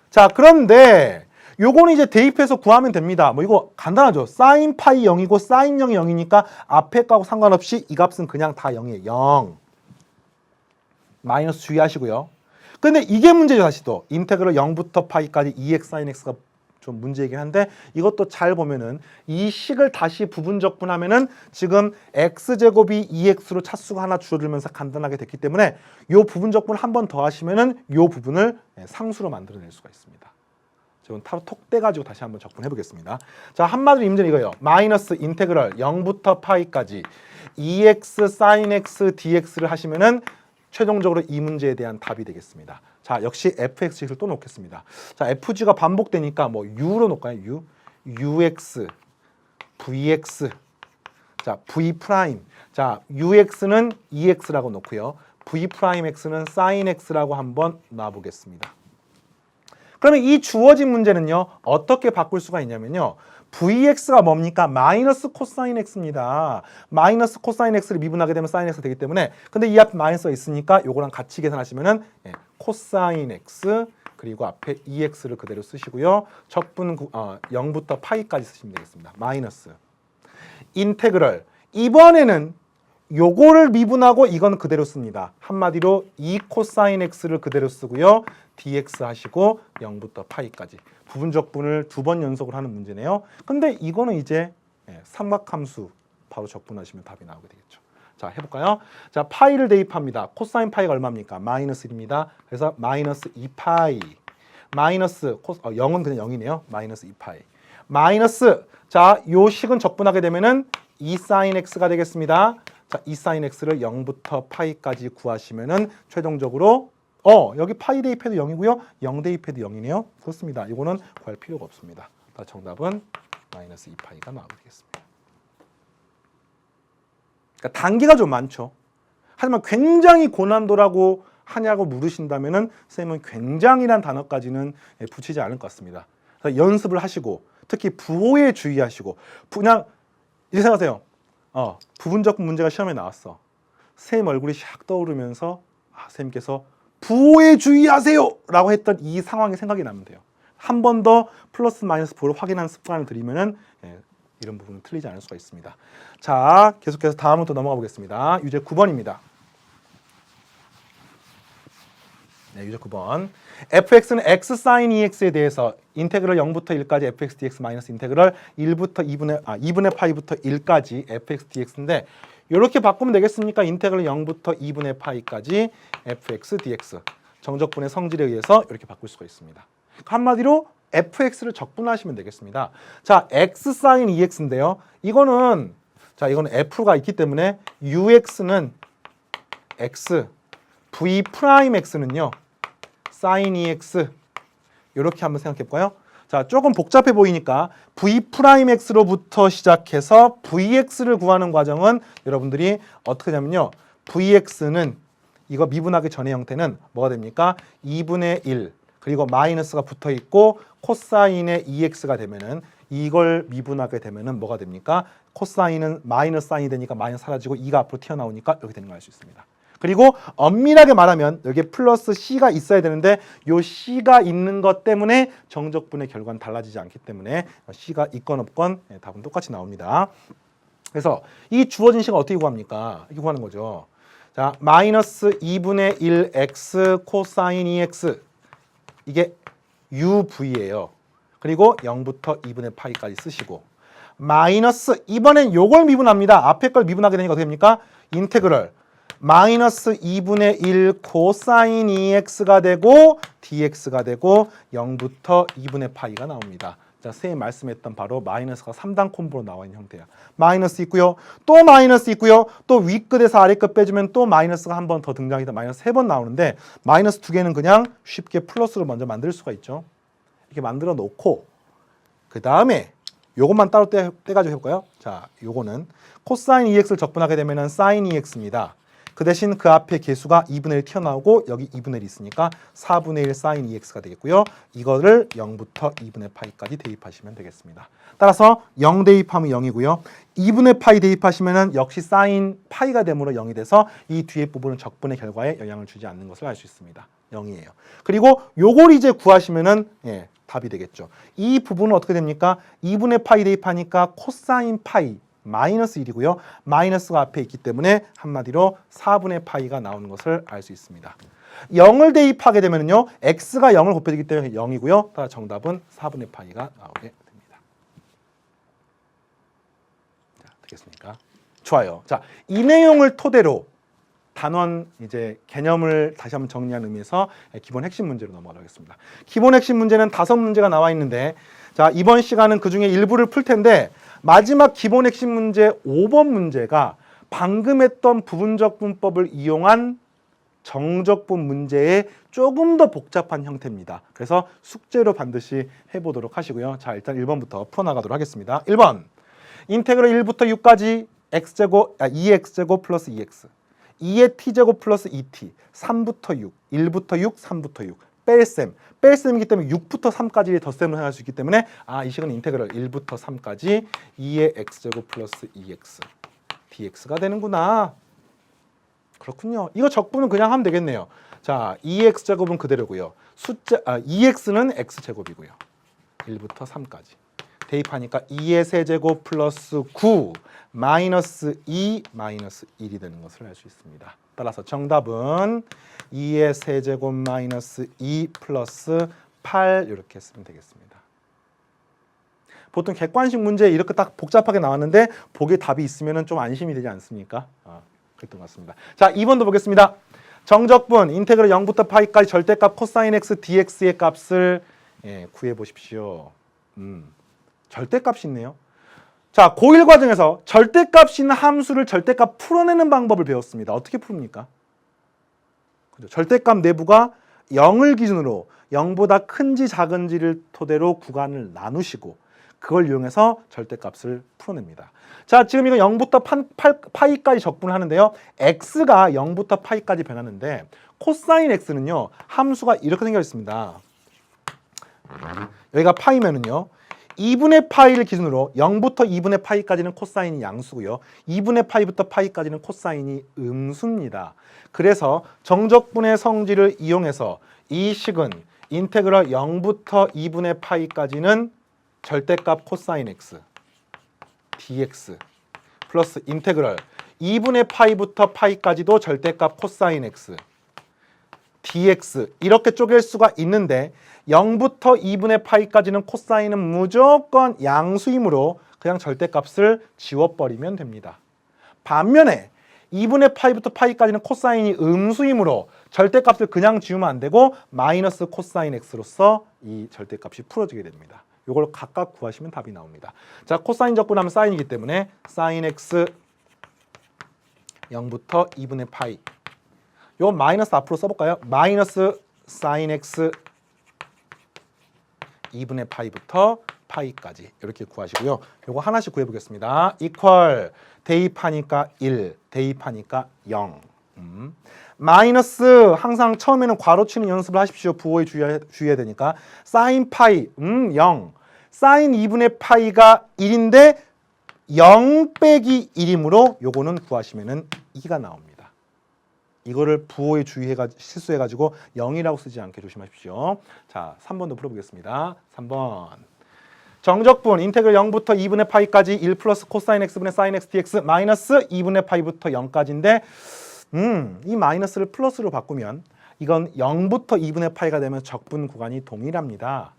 자, 그런데 요거는 이제 대입해서 구하면 됩니다. 뭐 이거 간단하죠. sin 파이 0이고 sin 0이 0이니까 앞에 거하고 상관없이 이 값은 그냥 다 0이에요. 0. 마이너스 주의하시고요. 근데 이게 문제죠. 다시 또 인테그럴 0부터 파이까지 2x sin x가 좀 문제이긴 한데 이것도 잘 보면은 이 식을 다시 부분적분하면은 지금 x제곱이 2x로 차수가 하나 줄어들면서 간단하게 됐기 때문에 이 부분적분 한 번 더 하시면은 이 부분을 상수로 만들어낼 수가 있습니다. 지금 타로 톡 떼가지고 다시 한번 적분해 보겠습니다. 자, 한마디로 이 문제는 이거예요. 마이너스 인테그럴 0부터 파이까지 2x sin x dx를 하시면은 최종적으로 이 문제에 대한 답이 되겠습니다. 자, 역시 fx식을 또 놓겠습니다. 자, fg가 반복되니까 뭐 u로 놓을까요? ux, vx, 자, v 프라임. 자, ux는 ex라고 놓고요. v 프라임 x는 sin x라고 한번 놔보겠습니다. 그러면 이 주어진 문제는요, 어떻게 바꿀 수가 있냐면요. vx가 뭡니까? 마이너스 코사인 x입니다. 마이너스 코사인 x를 미분하게 되면 사인 x가 되기 때문에 근데 이 앞에 마이너스가 있으니까 요거랑 같이 계산하시면은 코사인 x 그리고 앞에 2x를 그대로 쓰시고요. 적분 0부터 파이까지 쓰시면 되겠습니다. 마이너스 인테그럴 이번에는 요거를 미분하고 이건 그대로 씁니다. 한마디로 2 코사인 x를 그대로 쓰고요. dx 하시고 0부터 파이까지 부분적분을 2번 연속으로 하는 문제네요. 근데 이거는 이제 삼각함수 바로 적분하시면 답이 나오게 되겠죠. 자, 해볼까요? 자, 파이를 대입합니다. 코사인 파이가 얼마입니까? 마이너스 1입니다. 그래서 마이너스 2파이 마이너스 0은 그냥 0이네요. 마이너스 2파이 마이너스 자, 요 식은 적분하게 되면은 2 sin x가 되겠습니다. 자, 2 sin x를 0부터 파이까지 구하시면은 최종적으로 여기 파이 대입해도 0이고요. 0 대입해도 0이네요. 그렇습니다. 이거는 구할 필요가 없습니다. 정답은 마이너스 2파이가 나오게 되겠습니다. 그러니까 단계가 좀 많죠. 하지만 굉장히 고난도라고 하냐고 물으신다면은 쌤은 굉장히란 단어까지는 붙이지 않을 것 같습니다. 연습을 하시고 특히 부호에 주의하시고 그냥 이렇게 생각하세요. 부분적 문제가 시험에 나왔어. 쌤 얼굴이 샥 떠오르면서 쌤께서 부호에 주의하세요! 라고 했던 이 상황이 생각이 나면 돼요. 한 번 더 플러스 마이너스 부호를 확인하는 습관을 들이면은 이런 부분은 틀리지 않을 수가 있습니다. 자, 계속해서 다음으로 또 넘어가 보겠습니다. 유제 9번입니다. 네, 유제 9번. fx는 x sin 2x에 대해서 인테그럴 0부터 1까지 fx dx 마이너스 인테그럴 1부터 2분의 파이부터 1까지 fx dx인데 이렇게 바꾸면 되겠습니까? 인테그럴 0부터 2분의 파이까지 fx dx 정적분의 성질에 의해서 이렇게 바꿀 수가 있습니다. 한마디로 fx를 적분하시면 되겠습니다. 자, x sin 2x인데요. 이거는 f가 있기 때문에 ux는 x, v 프라임 x는요. sin 2x 이렇게 한번 생각해 볼까요? 자, 조금 복잡해 보이니까 v'x로부터 시작해서 vx를 구하는 과정은 여러분들이 어떻게 하냐면요. vx는 이거 미분하기 전의 형태는 뭐가 됩니까? 2분의 1 그리고 마이너스가 붙어 있고 코사인의 2x가 되면은 이걸 미분하게 되면은 뭐가 됩니까? 코사인은 마이너스 사인이 되니까 마이너스 사라지고 2가 앞으로 튀어나오니까 이렇게 되는 걸 알 수 있습니다. 그리고 엄밀하게 말하면 여기에 플러스 c가 있어야 되는데 요 c가 있는 것 때문에 정적분의 결과는 달라지지 않기 때문에 c가 있건 없건 답은 똑같이 나옵니다. 그래서 이 주어진 식을 어떻게 구합니까? 이렇게 구하는 거죠. 자, 마이너스 2분의 1x 코사인 2x 이게 uv예요. 그리고 0부터 2분의 파이까지 쓰시고 마이너스 이번엔 요걸 미분합니다. 앞에 걸 미분하게 되니까 어떻게 됩니까? 인테그럴 마이너스 2분의 1 코사인 2x가 되고 dx가 되고 0부터 2분의 파이가 나옵니다. 자, 선생님 말씀했던 바로 마이너스가 3단 콤보로 나와 있는 형태야. 마이너스 있고요. 또 마이너스 있고요. 또 윗끝에서 아래끝 빼주면 또 마이너스가 한 번 더 등장해서 마이너스 3번 나오는데 마이너스 2개는 그냥 쉽게 플러스로 먼저 만들 수가 있죠. 이렇게 만들어 놓고 그 다음에 요것만 따로 떼가지고 해볼까요? 자, 요거는 코사인 2x를 적분하게 되면은 사인 2x입니다. 그 대신 그 앞에 개수가 2분의 1 튀어나오고 여기 2분의 1이 있으니까 4분의 1 sin 2x가 되겠고요. 이거를 0부터 2분의 파이까지 대입하시면 되겠습니다. 따라서 0 대입하면 0이고요. 2분의 파이 대입하시면 역시 sin 파이가 되므로 0이 돼서 이 뒤에 부분은 적분의 결과에 영향을 주지 않는 것을 알 수 있습니다. 0이에요. 그리고 요걸 이제 구하시면은 답이 되겠죠. 이 부분은 어떻게 됩니까? 2분의 파이 대입하니까 코사인 파이 마이너스 1이고요. 마이너스가 앞에 있기 때문에 한마디로 4분의 파이가 나오는 것을 알 수 있습니다. 0을 대입하게 되면요 x가 0을 곱해주기 때문에 0이고요. 따라 정답은 4분의 파이가 나오게 됩니다. 자, 되겠습니까? 좋아요. 자, 이 내용을 토대로 단원 이제 개념을 다시 한번 정리하는 의미에서 기본 핵심 문제로 넘어가도록 하겠습니다. 기본 핵심 문제는 5문제가 나와 있는데 자, 이번 시간은 그중에 일부를 풀 텐데 마지막 기본 핵심 문제 5번 문제가 방금 했던 부분적 분법을 이용한 정적분 문제의 조금 더 복잡한 형태입니다. 그래서 숙제로 반드시 해보도록 하시고요. 자, 일단 1번부터 풀어나가도록 하겠습니다. 1번 인테그럴 1부터 6까지 x제곱 2x제곱 플러스 2x 2의 t제곱 플러스 2t 3부터 6 1부터 6 3부터 6 뺄셈이기 때문에 6부터 3까지 덧셈을 할 수 있기 때문에 이 식은 인테그럴 1부터 3까지 2의 x제곱 플러스 2x dx가 되는구나. 그렇군요. 이거 적분은 그냥 하면 되겠네요. 자, 2x제곱은 그대로고요. 2x는 x제곱이고요. 1부터 3까지. 대입하니까 2의 세제곱 플러스 9 마이너스 2 마이너스 1이 되는 것을 알 수 있습니다. 따라서 정답은 2의 세제곱 마이너스 2 플러스 8 이렇게 쓰면 되겠습니다. 보통 객관식 문제 이렇게 딱 복잡하게 나왔는데 보기에 답이 있으면 좀 안심이 되지 않습니까? 그랬던 것 같습니다. 자, 2번도 보겠습니다. 정적분 인테그럴 0부터 파이까지 절대값 코사인 x dx의 값을 구해 보십시오. 절대값이 있네요. 자, 고1 과정에서 절대값이 있는 함수를 절대값 풀어내는 방법을 배웠습니다. 어떻게 풉니까? 그죠? 절대값 내부가 0을 기준으로 0보다 큰지 작은지를 토대로 구간을 나누시고 그걸 이용해서 절대값을 풀어냅니다. 자, 지금 이거 0부터 파이까지 적분을 하는데요. x가 0부터 파이까지 변하는데 코사인 x는요. 함수가 이렇게 생겨 있습니다. 여기가 파이면은요. 2분의 파이를 기준으로 0부터 2분의 파이까지는 코사인이 양수고요. 2분의 파이부터 파이까지는 코사인이 음수입니다. 그래서 정적분의 성질을 이용해서 이 식은 인테그럴 0부터 2분의 파이까지는 절대값 코사인 x dx 플러스 인테그럴 2분의 파이부터 파이까지도 절대값 코사인 x dx 이렇게 쪼갤 수가 있는데 0부터 2분의 파이까지는 코사인은 무조건 양수이므로 그냥 절대값을 지워버리면 됩니다. 반면에 2분의 파이부터 파이까지는 코사인이 음수이므로 절대값을 그냥 지우면 안 되고 마이너스 코사인 x로서 이 절대값이 풀어지게 됩니다. 이걸 각각 구하시면 답이 나옵니다. 자, 코사인 적분하면 사인이기 때문에 사인 x 0부터 2분의 파이 요 마이너스 앞으로 써볼까요? 마이너스 사인 x 2분의 파이부터 파이까지 이렇게 구하시고요. 요거 하나씩 구해보겠습니다. 이퀄 대입하니까 1, 대입하니까 0. 마이너스 항상 처음에는 괄호 치는 연습을 하십시오. 부호에 주의해야 되니까. 사인 파이 0. 사인 2분의 파이가 1인데 0 빼기 1이므로 요거는 구하시면은 2가 나옵니다. 이거를 부호에 실수해가지고 0이라고 쓰지 않게 조심하십시오. 자, 3번도 풀어보겠습니다. 3번. 정적분 인테그럴 0부터 2분의 파이까지 1 플러스 코사인 x분의 사인 x dx 마이너스 2분의 파이부터 0까지인데 이 마이너스를 플러스로 바꾸면 이건 0부터 2분의 파이가 되면 적분 구간이 동일합니다.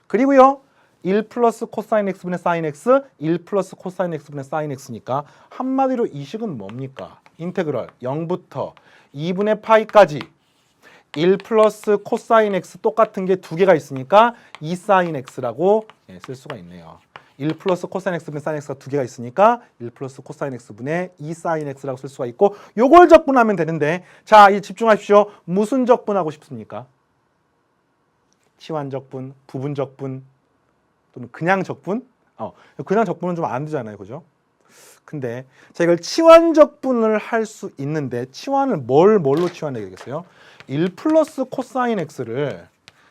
그리고요. 1 플러스 코사인 x분의 사인 x 1 플러스 코사인 x분의 사인 x니까 한마디로 이 식은 뭡니까? 인테그럴 0부터 2분의 파이까지 1 플러스 코사인 x 똑같은 게 두 개가 있으니까 2 사인 x라고 쓸 수가 있네요. 1 플러스 코사인 x분의 사인 x가 두 개가 있으니까 1 플러스 코사인 x분의 2 사인 x라고 쓸 수가 있고 요걸 적분하면 되는데 자, 이 집중하십시오. 무슨 적분하고 싶습니까? 치환 적분, 부분 적분 또는 그냥 적분? 그냥 적분은 좀 안 되잖아요. 그죠? 근데 자, 이걸 치환 적분을 할 수 있는데 치환을 뭘로 치환해야 되겠어요? 1 플러스 코사인 x를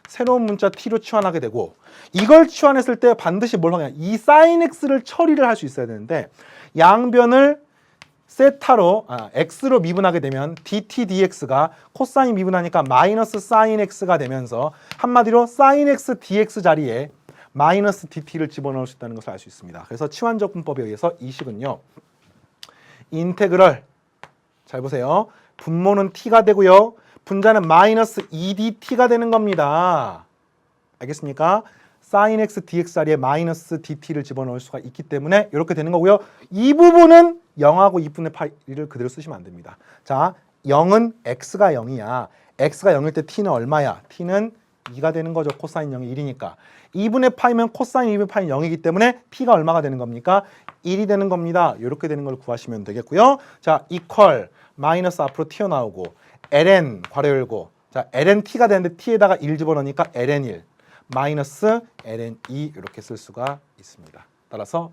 새로운 문자 t로 치환하게 되고 이걸 치환했을 때 반드시 뭘 하냐? 이 사인 x를 처리를 할 수 있어야 되는데 양변을 세타로 x로 미분하게 되면 dt dx가 코사인 미분하니까 마이너스 사인 x가 되면서 한마디로 사인 x dx 자리에 마이너스 dt를 집어넣을 수 있다는 것을 알 수 있습니다. 그래서 치환적분법에 의해서 이 식은요. 인테그럴 잘 보세요. 분모는 t가 되고요. 분자는 마이너스 2dt가 되는 겁니다. 알겠습니까? sin x dx 자리에 마이너스 dt를 집어넣을 수가 있기 때문에 이렇게 되는 거고요. 이 부분은 0하고 2분의 파이를 그대로 쓰시면 안 됩니다. 자, 0은 x가 0이야. x가 0일 때 t는 얼마야? t는 2가 되는 거죠. 코사인 0이 1이니까. 2분의 파이면 코사인 2분의 파이는 0이기 때문에 t가 얼마가 되는 겁니까? 1이 되는 겁니다. 이렇게 되는 걸 구하시면 되겠고요. 자, equal 마이너스 앞으로 튀어나오고 ln 괄호 열고 자, ln t가 되는데 t에다가 1 집어넣으니까 ln 1 마이너스 ln 2 이렇게 쓸 수가 있습니다. 따라서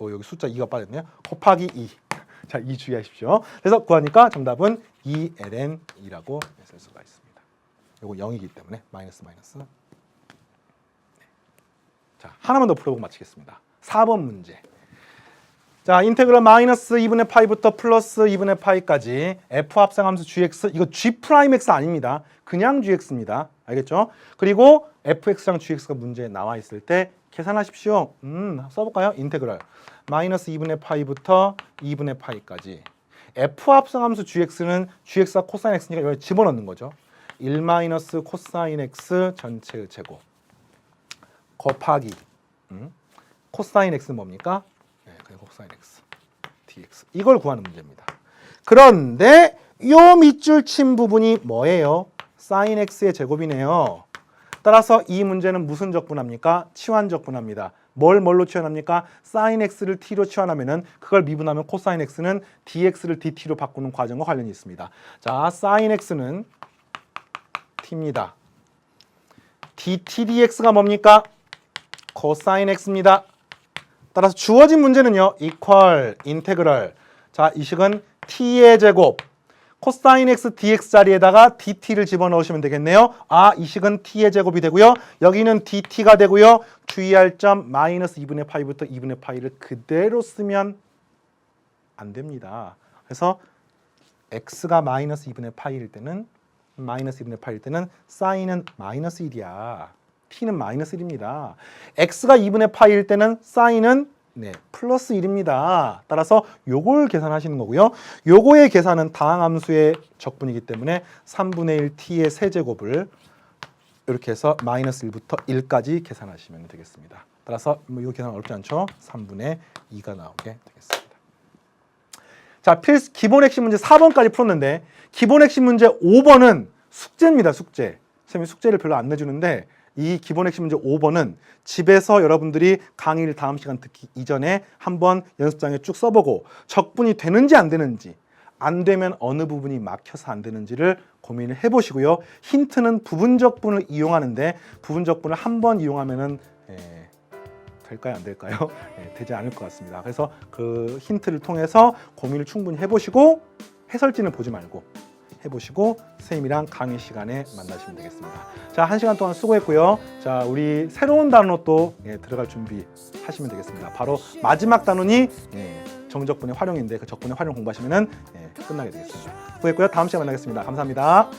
여기 숫자 2가 빠졌네요. 곱하기 2. 자, 2 주의하십시오. 그래서 구하니까 정답은 2ln2라고 쓸 수가 있습니다. 요거 0이기 때문에 마이너스. 네. 자, 하나만 더 풀어보고 마치겠습니다. 4번 문제. 자, 인테그럴 마이너스 2분의 파이부터 플러스 2분의 파이까지 f 합성함수 gx, 이거 g'(x) 아닙니다. 그냥 gx입니다. 알겠죠? 그리고 fx랑 gx가 문제에 나와 있을 때 계산하십시오. 써볼까요? 인테그럴 마이너스 2분의 파이부터 2분의 파이까지 f 합성함수 gx는 gx가 코사인 x니까 여기 집어넣는 거죠. 1 마이너스 코사인 x 전체의 제곱 곱하기 코사인 x 뭡니까? 네, 그냥 코사인 x dx 이걸 구하는 문제입니다. 그런데 요 밑줄 친 부분이 뭐예요? 사인 x의 제곱이네요. 따라서 이 문제는 무슨 적분합니까? 치환 적분합니다. 뭘로 치환합니까? 사인 x를 t로 치환하면은 그걸 미분하면 코사인 x는 dx를 dt로 바꾸는 과정과 관련이 있습니다. 자, 사인 x는 t입니다. dt dx가 뭡니까? 코사인 x입니다. 따라서 주어진 문제는요. equal 인테그럴. 자, 이 식은 t의 제곱 코사인 x dx 자리에다가 dt를 집어넣으시면 되겠네요. 아, 이 식은 t의 제곱이 되고요. 여기는 dt가 되고요. 주의할 점 마이너스 2분의 파이부터 2분의 파이를 그대로 쓰면 안 됩니다. 그래서 x가 마이너스 2분의 파이일 때는 사인은 마이너스 1이야. t는 마이너스 1입니다. x가 2분의 파이일 때는 사인은 플러스 1입니다. 따라서 요걸 계산하시는 거고요. 요거의 계산은 다항함수의 적분이기 때문에 3분의 1 t의 세제곱을 이렇게 해서 마이너스 1부터 1까지 계산하시면 되겠습니다. 따라서 이 계산 어렵지 않죠? 3분의 2가 나오게 되겠습니다. 자, 기본 핵심 문제 4번까지 풀었는데 기본 핵심 문제 5번은 숙제입니다. 숙제. 선생님이 숙제를 별로 안 내주는데 이 기본 핵심 문제 5번은 집에서 여러분들이 강의를 다음 시간 듣기 이전에 한번 연습장에 쭉 써보고 적분이 되는지 안 되는지, 안 되면 어느 부분이 막혀서 안 되는지를 고민을 해보시고요. 힌트는 부분적분을 이용하는데 부분적분을 한 번 이용하면은 될까요? 안 될까요? 되지 않을 것 같습니다. 그래서 그 힌트를 통해서 고민을 충분히 해보시고 해설지는 보지 말고 해보시고 선생님이랑 강의 시간에 만나시면 되겠습니다. 자, 1시간 동안 수고했고요. 자, 우리 새로운 단어 또 들어갈 준비 하시면 되겠습니다. 바로 마지막 단원이 정적분의 활용인데 그 적분의 활용 공부하시면 끝나게 되겠습니다. 수고했고요. 다음 시간에 만나겠습니다. 감사합니다.